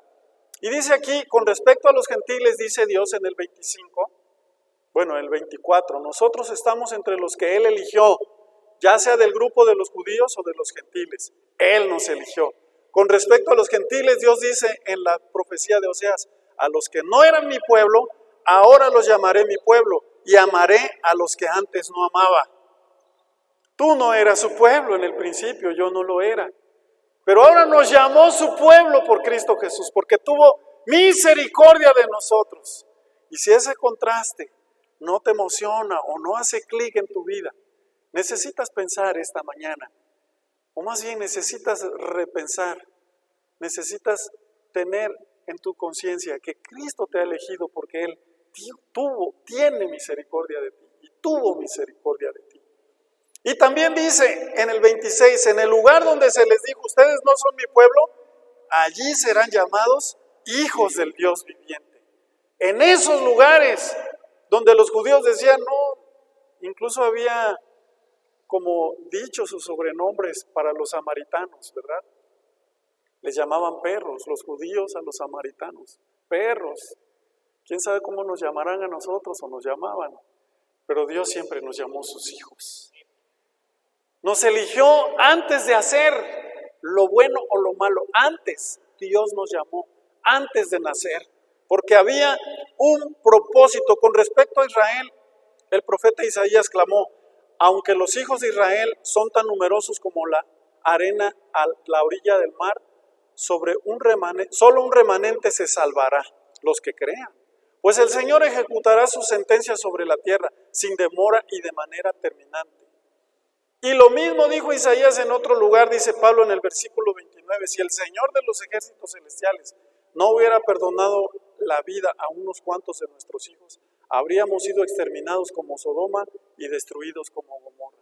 Y dice aquí, con respecto a los gentiles, dice Dios en el 25, bueno, el 24, nosotros estamos entre los que Él eligió, ya sea del grupo de los judíos o de los gentiles. Él nos eligió. Con respecto a los gentiles, Dios dice en la profecía de Oseas, a los que no eran mi pueblo, ahora los llamaré mi pueblo y amaré a los que antes no amaba. Tú no eras su pueblo en el principio, yo no lo era. Pero ahora nos llamó su pueblo por Cristo Jesús, porque tuvo misericordia de nosotros. Y si ese contraste no te emociona o no hace clic en tu vida, necesitas pensar esta mañana, o más bien necesitas repensar, necesitas tener en tu conciencia que Cristo te ha elegido porque Él tiene misericordia de ti y tuvo misericordia de ti. Y también dice en el 26, en el lugar donde se les dijo, ustedes no son mi pueblo, allí serán llamados hijos del Dios viviente. En esos lugares donde los judíos decían, no, incluso había como dichos o sobrenombres para los samaritanos, ¿verdad? Les llamaban perros, los judíos a los samaritanos, perros. ¿Quién sabe cómo nos llamarán a nosotros o nos llamaban? Pero Dios siempre nos llamó sus hijos. Nos eligió antes de hacer lo bueno o lo malo. Antes Dios nos llamó, antes de nacer. Porque había un propósito. Con respecto a Israel, el profeta Isaías clamó, aunque los hijos de Israel son tan numerosos como la arena a la orilla del mar, solo un remanente se salvará, los que crean. Pues el Señor ejecutará su sentencia sobre la tierra, sin demora y de manera terminante. Y lo mismo dijo Isaías en otro lugar, dice Pablo en el versículo 29, si el Señor de los ejércitos celestiales no hubiera perdonado la vida a unos cuantos de nuestros hijos, habríamos sido exterminados como Sodoma y destruidos como Gomorra.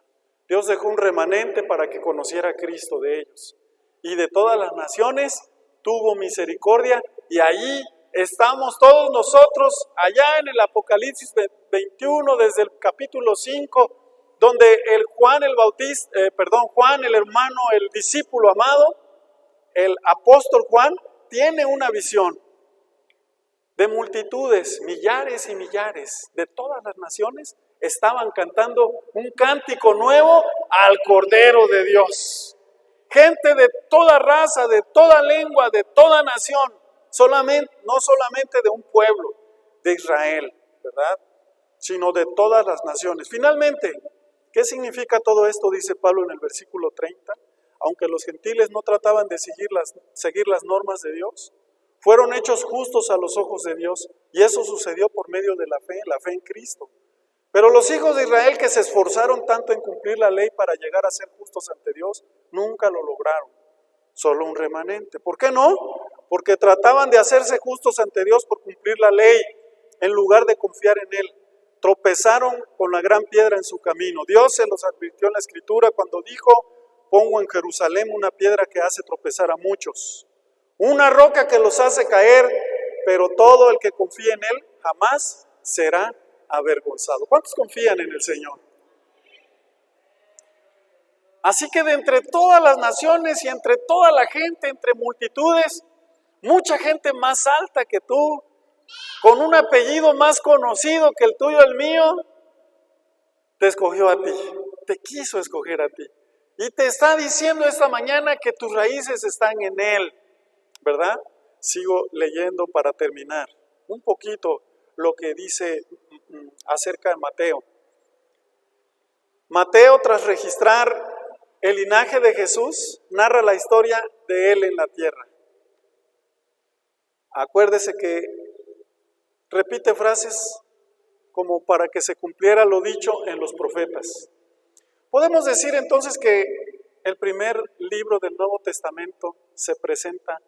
Dios dejó un remanente para que conociera a Cristo de ellos. Y de todas las naciones tuvo misericordia, y ahí estamos todos nosotros, allá en el Apocalipsis 21, desde el capítulo 5, donde Juan el hermano, el discípulo amado, el apóstol Juan, tiene una visión de multitudes, millares y millares, de todas las naciones, estaban cantando un cántico nuevo al Cordero de Dios. Gente de toda raza, de toda lengua, de toda nación, no solamente de un pueblo, de Israel, ¿verdad? Sino de todas las naciones. Finalmente, ¿qué significa todo esto? Dice Pablo en el versículo 30. aunque los gentiles no trataban de seguir las normas de Dios, fueron hechos justos a los ojos de Dios, y eso sucedió por medio de la fe en Cristo. Pero los hijos de Israel, que se esforzaron tanto en cumplir la ley para llegar a ser justos ante Dios, nunca lo lograron, solo un remanente. ¿Por qué no? Porque trataban de hacerse justos ante Dios por cumplir la ley, en lugar de confiar en Él. Tropezaron con la gran piedra en su camino. Dios se los advirtió en la Escritura cuando dijo: pongo en Jerusalén una piedra que hace tropezar a muchos, una roca que los hace caer, pero todo el que confíe en Él jamás será avergonzado. ¿Cuántos confían en el Señor? Así que de entre todas las naciones y entre toda la gente, entre multitudes, mucha gente más alta que tú, con un apellido más conocido que el tuyo, el mío, te escogió a ti, te quiso escoger a ti. Y te está diciendo esta mañana que tus raíces están en Él, ¿verdad? Sigo leyendo para terminar un poquito lo que dice acerca de Mateo. Mateo, tras registrar el linaje de Jesús, narra la historia de Él en la tierra. Acuérdese que repite frases como para que se cumpliera lo dicho en los profetas. Podemos decir entonces que el primer libro del Nuevo Testamento se presenta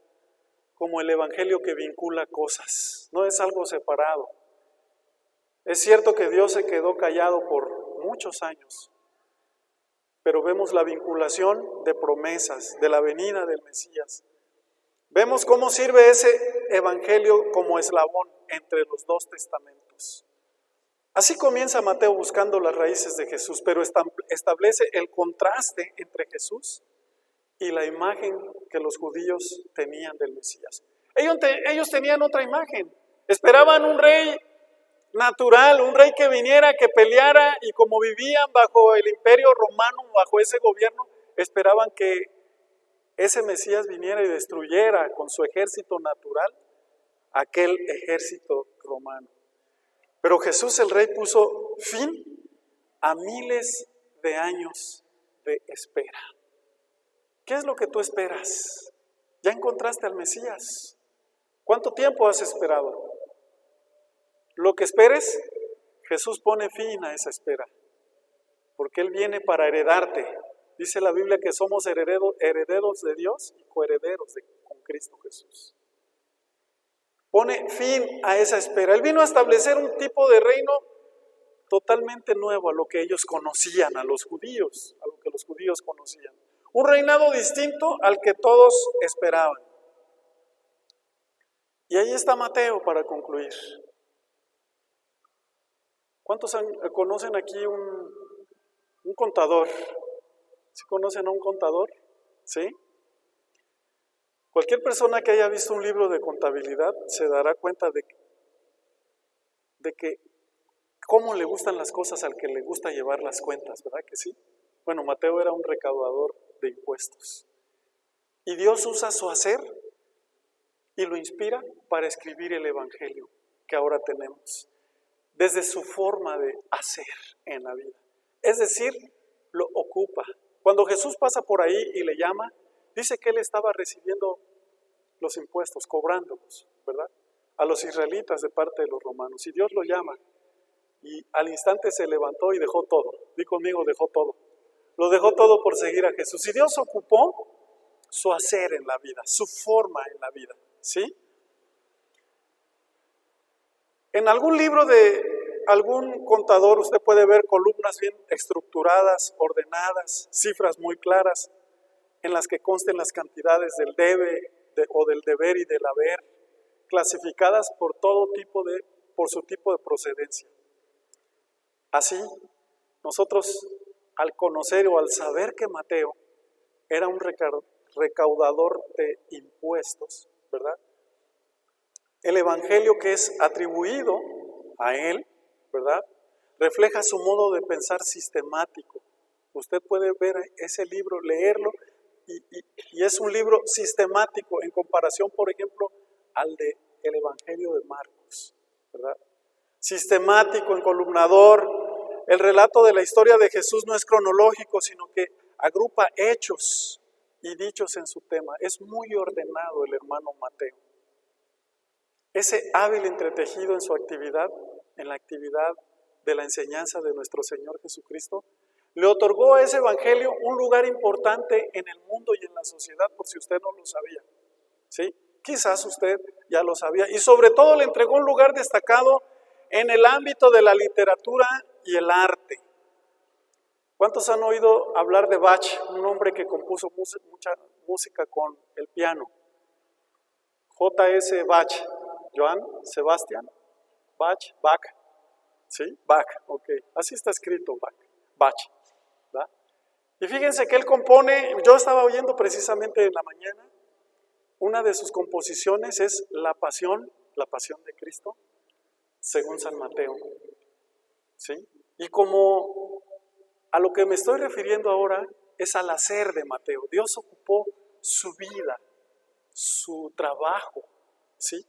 como el evangelio que vincula cosas, no es algo separado. Es cierto que Dios se quedó callado por muchos años, pero vemos la vinculación de promesas, de la venida del Mesías. Vemos cómo sirve ese evangelio como eslabón entre los dos testamentos. Así comienza Mateo buscando las raíces de Jesús, pero establece el contraste entre Jesús y la imagen que los judíos tenían del Mesías. Ellos tenían otra imagen, esperaban un rey natural, un rey que viniera, que peleara, y como vivían bajo el imperio romano, bajo ese gobierno, esperaban que ese Mesías viniera y destruyera con su ejército natural aquel ejército romano. Pero Jesús el Rey puso fin a miles de años de espera. ¿Qué es lo que tú esperas? ¿Ya encontraste al Mesías? ¿Cuánto tiempo has esperado? Lo que esperes, Jesús pone fin a esa espera, porque Él viene para heredarte. Dice la Biblia que somos herederos de Dios y coherederos con Cristo Jesús. Pone fin a esa espera. Él vino a establecer un tipo de reino totalmente nuevo a lo que ellos conocían, a los judíos, a lo que los judíos conocían. Un reinado distinto al que todos esperaban. Y ahí está Mateo para concluir. ¿Cuántos conocen aquí un contador? ¿Sí conocen a un contador? ¿Sí? Cualquier persona que haya visto un libro de contabilidad se dará cuenta de que cómo le gustan las cosas al que le gusta llevar las cuentas, ¿verdad que sí? Bueno, Mateo era un recaudador de impuestos. Y Dios usa su hacer y lo inspira para escribir el evangelio que ahora tenemos, desde su forma de hacer en la vida. Es decir, lo ocupa. Cuando Jesús pasa por ahí y le llama, dice que Él estaba recibiendo los impuestos, cobrándolos, ¿verdad? A los israelitas de parte de los romanos. Y Dios lo llama. Y al instante se levantó y dejó todo. Di conmigo, dejó todo. Lo dejó todo por seguir a Jesús. Y Dios ocupó su hacer en la vida, su forma en la vida, ¿sí? En algún libro de algún contador usted puede ver columnas bien estructuradas, ordenadas, cifras muy claras, en las que consten las cantidades del debe o del deber y del haber, clasificadas por su tipo de procedencia. Así, nosotros al conocer o al saber que Mateo era un recaudador de impuestos, ¿verdad? El evangelio que es atribuido a él, ¿verdad?, refleja su modo de pensar sistemático. Usted puede ver ese libro, leerlo, y es un libro sistemático en comparación, por ejemplo, al de el Evangelio de Marcos, ¿verdad? Sistemático, encolumnador. El relato de la historia de Jesús no es cronológico, sino que agrupa hechos y dichos en su tema. Es muy ordenado el hermano Mateo. Ese hábil entretejido en su actividad, en la actividad de la enseñanza de nuestro Señor Jesucristo, le otorgó a ese evangelio un lugar importante en el mundo y en la sociedad, por si usted no lo sabía. ¿Sí? Quizás usted ya lo sabía. Y sobre todo le entregó un lugar destacado en el ámbito de la literatura y el arte. ¿Cuántos han oído hablar de Bach, un hombre que compuso mucha música con el piano? J.S. Bach, Johann Sebastian Bach, ¿sí? Bach, ok, así está escrito Bach, ¿verdad? Y fíjense que él compone, yo estaba oyendo precisamente en la mañana, una de sus composiciones es la pasión de Cristo, según San Mateo, ¿sí? Y como a lo que me estoy refiriendo ahora es al hacer de Mateo. Dios ocupó su vida, su trabajo, ¿sí?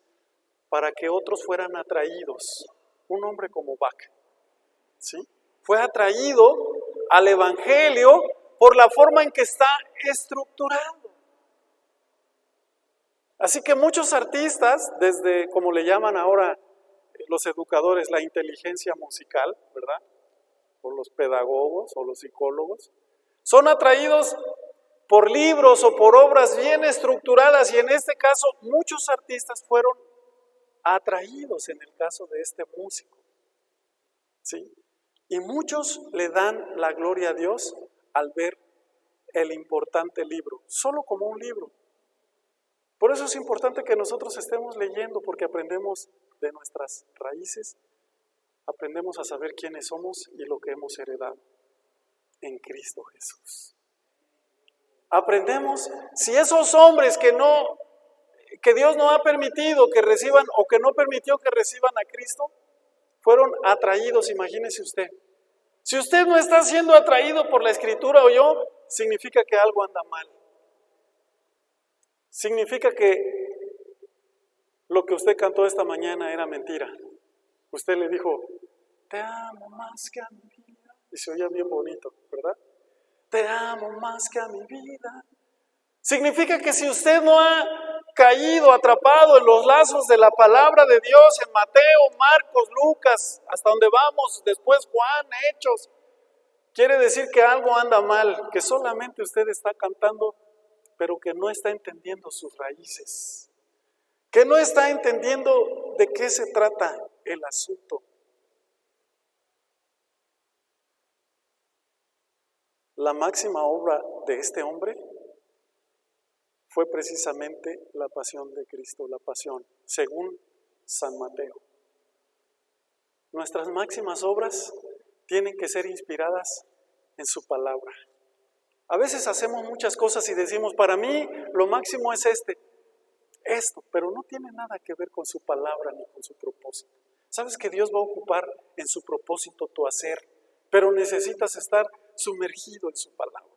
Para que otros fueran atraídos. Un hombre como Bach, ¿sí? Fue atraído al evangelio por la forma en que está estructurado. Así que muchos artistas, desde, como le llaman ahora los educadores, la inteligencia musical, ¿verdad? O los pedagogos o los psicólogos, son atraídos por libros o por obras bien estructuradas, y en este caso muchos artistas fueron atraídos en el caso de este músico, ¿sí? Y muchos le dan la gloria a Dios al ver el importante libro, solo como un libro. Por eso es importante que nosotros estemos leyendo, porque aprendemos de nuestras raíces, aprendemos a saber quiénes somos y lo que hemos heredado en Cristo Jesús. Aprendemos si esos hombres que Dios no ha permitido que reciban, o que no permitió que reciban a Cristo, fueron atraídos. Imagínese usted. Si usted no está siendo atraído por la Escritura o yo, significa que algo anda mal. Significa que lo que usted cantó esta mañana era mentira. Usted le dijo, te amo más que a mi vida. Y se oía bien bonito, ¿verdad? Te amo más que a mi vida. Significa que si usted no ha caído, atrapado en los lazos de la palabra de Dios, en Mateo, Marcos, Lucas, hasta donde vamos, después Juan, Hechos, quiere decir que algo anda mal, que solamente usted está cantando, pero que no está entendiendo sus raíces, que no está entendiendo de qué se trata el asunto. La máxima obra de este hombre fue precisamente la pasión de Cristo, la pasión, según San Mateo. Nuestras máximas obras tienen que ser inspiradas en su palabra. A veces hacemos muchas cosas y decimos, para mí lo máximo es esto, pero no tiene nada que ver con su palabra ni con su propósito. Sabes que Dios va a ocupar en su propósito tu hacer, pero necesitas estar sumergido en su palabra.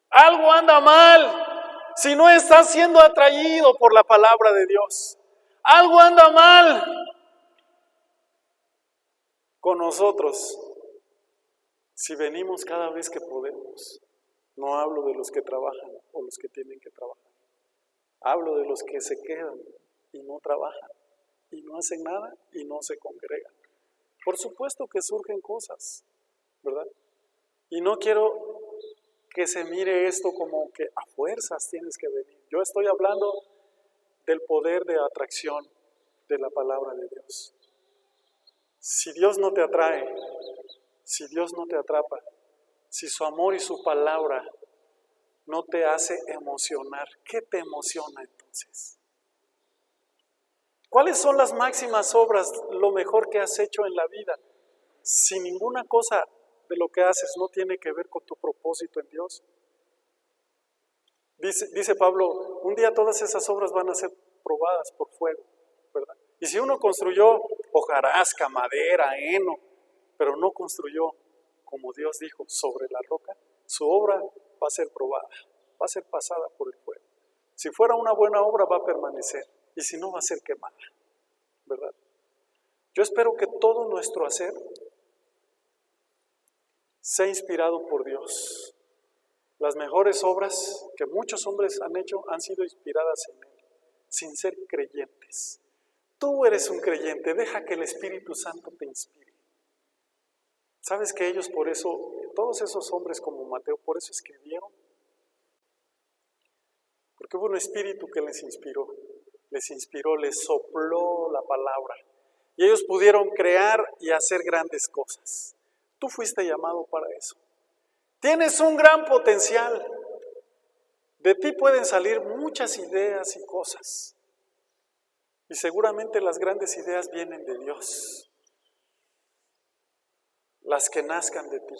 Algo anda mal si no estás siendo atraído por la palabra de Dios. Algo anda mal con nosotros si venimos cada vez que podemos. No hablo de los que trabajan o los que tienen que trabajar. Hablo de los que se quedan y no trabajan y no hacen nada y no se congregan. Por supuesto que surgen cosas, ¿verdad? Y no quiero que se mire esto como que a fuerzas tienes que venir. Yo estoy hablando del poder de atracción de la palabra de Dios. Si Dios no te atrae, si Dios no te atrapa, si su amor y su palabra no te hace emocionar, ¿qué te emociona entonces? ¿Cuáles son las máximas obras, lo mejor que has hecho en la vida? Si ninguna cosa de lo que haces no tiene que ver con tu propósito en Dios. Dice Pablo, un día todas esas obras van a ser probadas por fuego, ¿verdad? Y si uno construyó hojarasca, madera, heno, pero no construyó como Dios dijo sobre la roca, su obra va a ser probada, va a ser pasada por el fuego. Si fuera una buena obra va a permanecer, y si no va a ser quemada, ¿verdad? Yo espero que todo nuestro hacer sea inspirado por Dios, Las mejores obras que muchos hombres han hecho han sido inspiradas en Él, sin ser creyentes. Tú eres un creyente, deja que el Espíritu Santo te inspire. ¿Sabes que ellos por eso, todos esos hombres como Mateo, por eso escribieron? Porque hubo un espíritu que les inspiró, les sopló la palabra. Y ellos pudieron crear y hacer grandes cosas. Tú fuiste llamado para eso. Tienes un gran potencial. De ti pueden salir muchas ideas y cosas. Y seguramente las grandes ideas vienen de Dios. Las que nazcan de ti.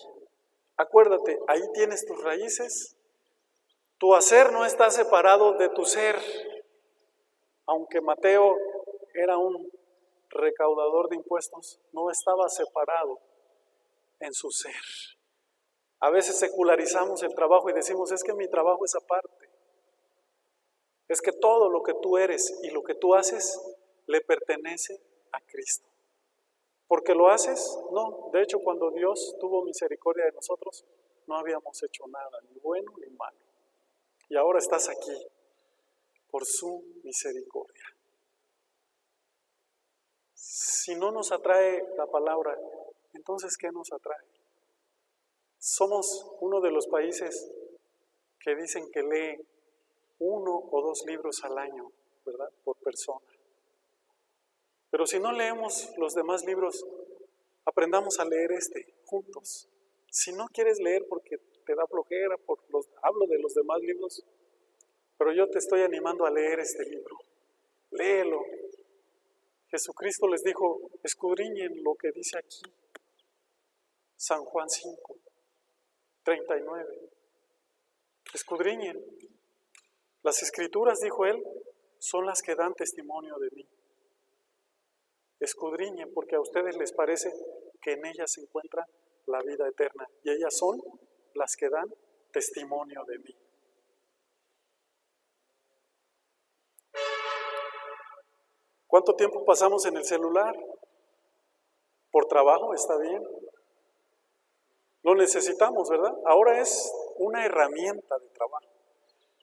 Acuérdate, ahí tienes tus raíces. Tu hacer no está separado de tu ser. Aunque Mateo era un recaudador de impuestos, no estaba separado en su ser. A veces secularizamos el trabajo y decimos, es que mi trabajo es aparte. Es que todo lo que tú eres y lo que tú haces le pertenece a Cristo. ¿Por qué lo haces? No, de hecho cuando Dios tuvo misericordia de nosotros, no habíamos hecho nada, ni bueno ni malo. Y ahora estás aquí por su misericordia. Si no nos atrae la palabra, entonces ¿qué nos atrae? Somos uno de los países que dicen que lee 1 o 2 libros al año, ¿verdad? Por persona. Pero si no leemos los demás libros, aprendamos a leer juntos. Si no quieres leer porque te da flojera, hablo de los demás libros, pero yo te estoy animando a leer este libro. Léelo. Jesucristo les dijo, escudriñen lo que dice aquí. San Juan 5, 39. Escudriñen. Las escrituras, dijo él, son las que dan testimonio de mí. Escudriñen porque a ustedes les parece que en ellas se encuentra la vida eterna. Y ellas son las que dan testimonio de mí. ¿Cuánto tiempo pasamos en el celular? Por trabajo, está bien. Lo necesitamos, ¿verdad? Ahora es una herramienta de trabajo.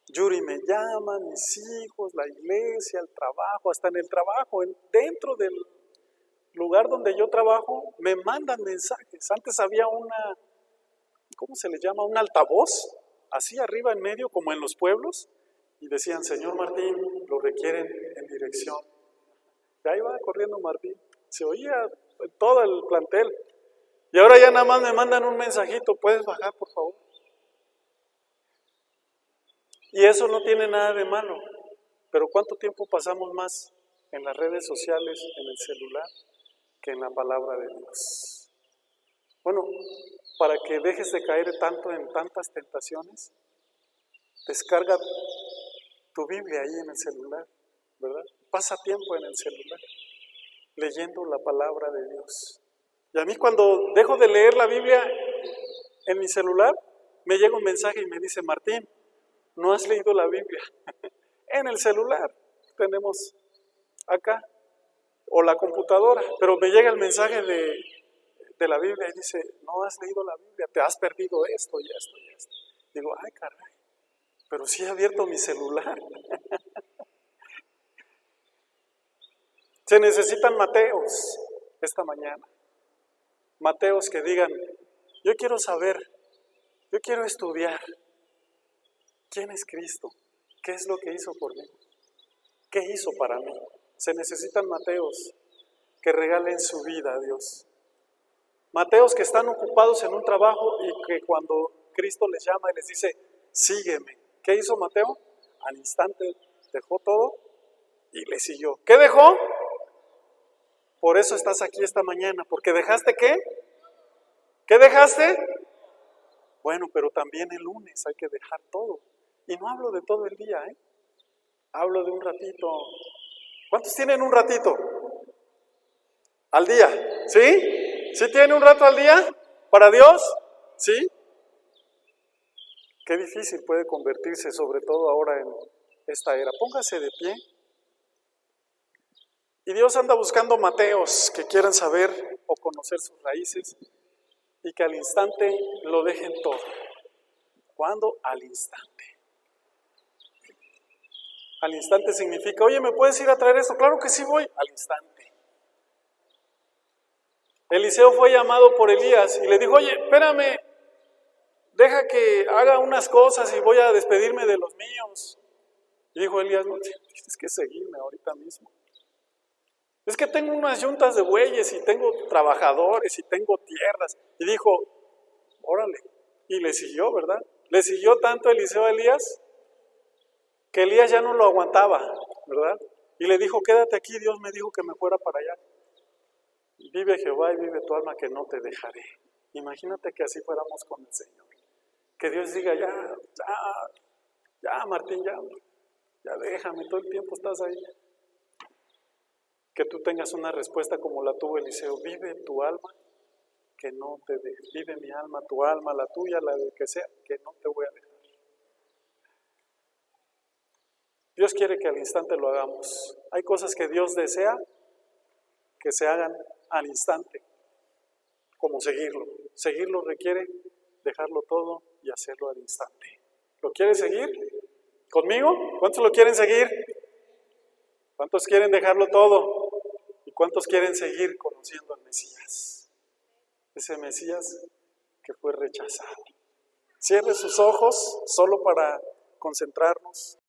Yuri me llama, mis hijos, la iglesia, el trabajo, hasta en el trabajo, dentro del lugar donde yo trabajo, me mandan mensajes. Antes había ¿cómo se le llama? Un altavoz, así arriba en medio, como en los pueblos, y decían, señor Martín, lo requieren en dirección. Y ahí va corriendo Martín, se oía todo el plantel. Y ahora ya nada más me mandan un mensajito, ¿puedes bajar por favor? Y eso no tiene nada de malo, pero ¿cuánto tiempo pasamos más en las redes sociales, en el celular, que en la palabra de Dios? Bueno, para que dejes de caer tanto en tantas tentaciones, descarga tu Biblia ahí en el celular, ¿verdad? Pasa tiempo en el celular, leyendo la palabra de Dios. Y a mí cuando dejo de leer la Biblia en mi celular, me llega un mensaje y me dice, Martín, no has leído la Biblia. En el celular tenemos acá, o la computadora, pero me llega el mensaje de la Biblia y dice, no has leído la Biblia, te has perdido esto y esto y esto. Digo, ay caray, pero sí he abierto mi celular. Se necesitan Mateos esta mañana. Mateos que digan, yo quiero saber, yo quiero estudiar. ¿Quién es Cristo? ¿Qué es lo que hizo por mí? ¿Qué hizo para mí? Se necesitan Mateos que regalen su vida a Dios. Mateos que están ocupados en un trabajo y que cuando Cristo les llama y les dice, sígueme. ¿Qué hizo Mateo? Al instante dejó todo y le siguió. ¿Qué dejó? Por eso estás aquí esta mañana, porque ¿dejaste qué? ¿Qué dejaste? Bueno, pero también el lunes hay que dejar todo. Y no hablo de todo el día, hablo de un ratito. ¿Cuántos tienen un ratito? ¿Al día? ¿Sí? ¿Sí tienen un rato al día? ¿Para Dios? ¿Sí? Qué difícil puede convertirse, sobre todo ahora en esta era. Póngase de pie. Y Dios anda buscando Mateos que quieran saber o conocer sus raíces y que al instante lo dejen todo. ¿Cuándo? Al instante. Al instante significa, oye, ¿me puedes ir a traer esto? Claro que sí voy, al instante. Eliseo fue llamado por Elías y le dijo, oye, espérame, deja que haga unas cosas y voy a despedirme de los míos. Y dijo Elías, no, tienes que seguirme ahorita mismo. Es que tengo unas yuntas de bueyes y tengo trabajadores y tengo tierras. Y dijo, órale. Y le siguió, ¿verdad? Le siguió tanto Eliseo a Elías que Elías ya no lo aguantaba, ¿verdad? Y le dijo, quédate aquí, Dios me dijo que me fuera para allá. Y vive Jehová y vive tu alma que no te dejaré. Imagínate que así fuéramos con el Señor. Que Dios diga, ya Martín, ya déjame, todo el tiempo estás ahí. Que tú tengas una respuesta como la tuvo Eliseo, vive tu alma, que no te deje. Vive mi alma, tu alma, la tuya, la de que sea, que no te voy a dejar. Dios quiere que al instante lo hagamos. Hay cosas que Dios desea que se hagan al instante, como seguirlo. Seguirlo requiere dejarlo todo y hacerlo al instante. ¿Lo quieres seguir? ¿Conmigo? ¿Cuántos lo quieren seguir? ¿Cuántos quieren dejarlo todo? ¿Y cuántos quieren seguir conociendo al Mesías? Ese Mesías que fue rechazado. Cierre sus ojos solo para concentrarnos.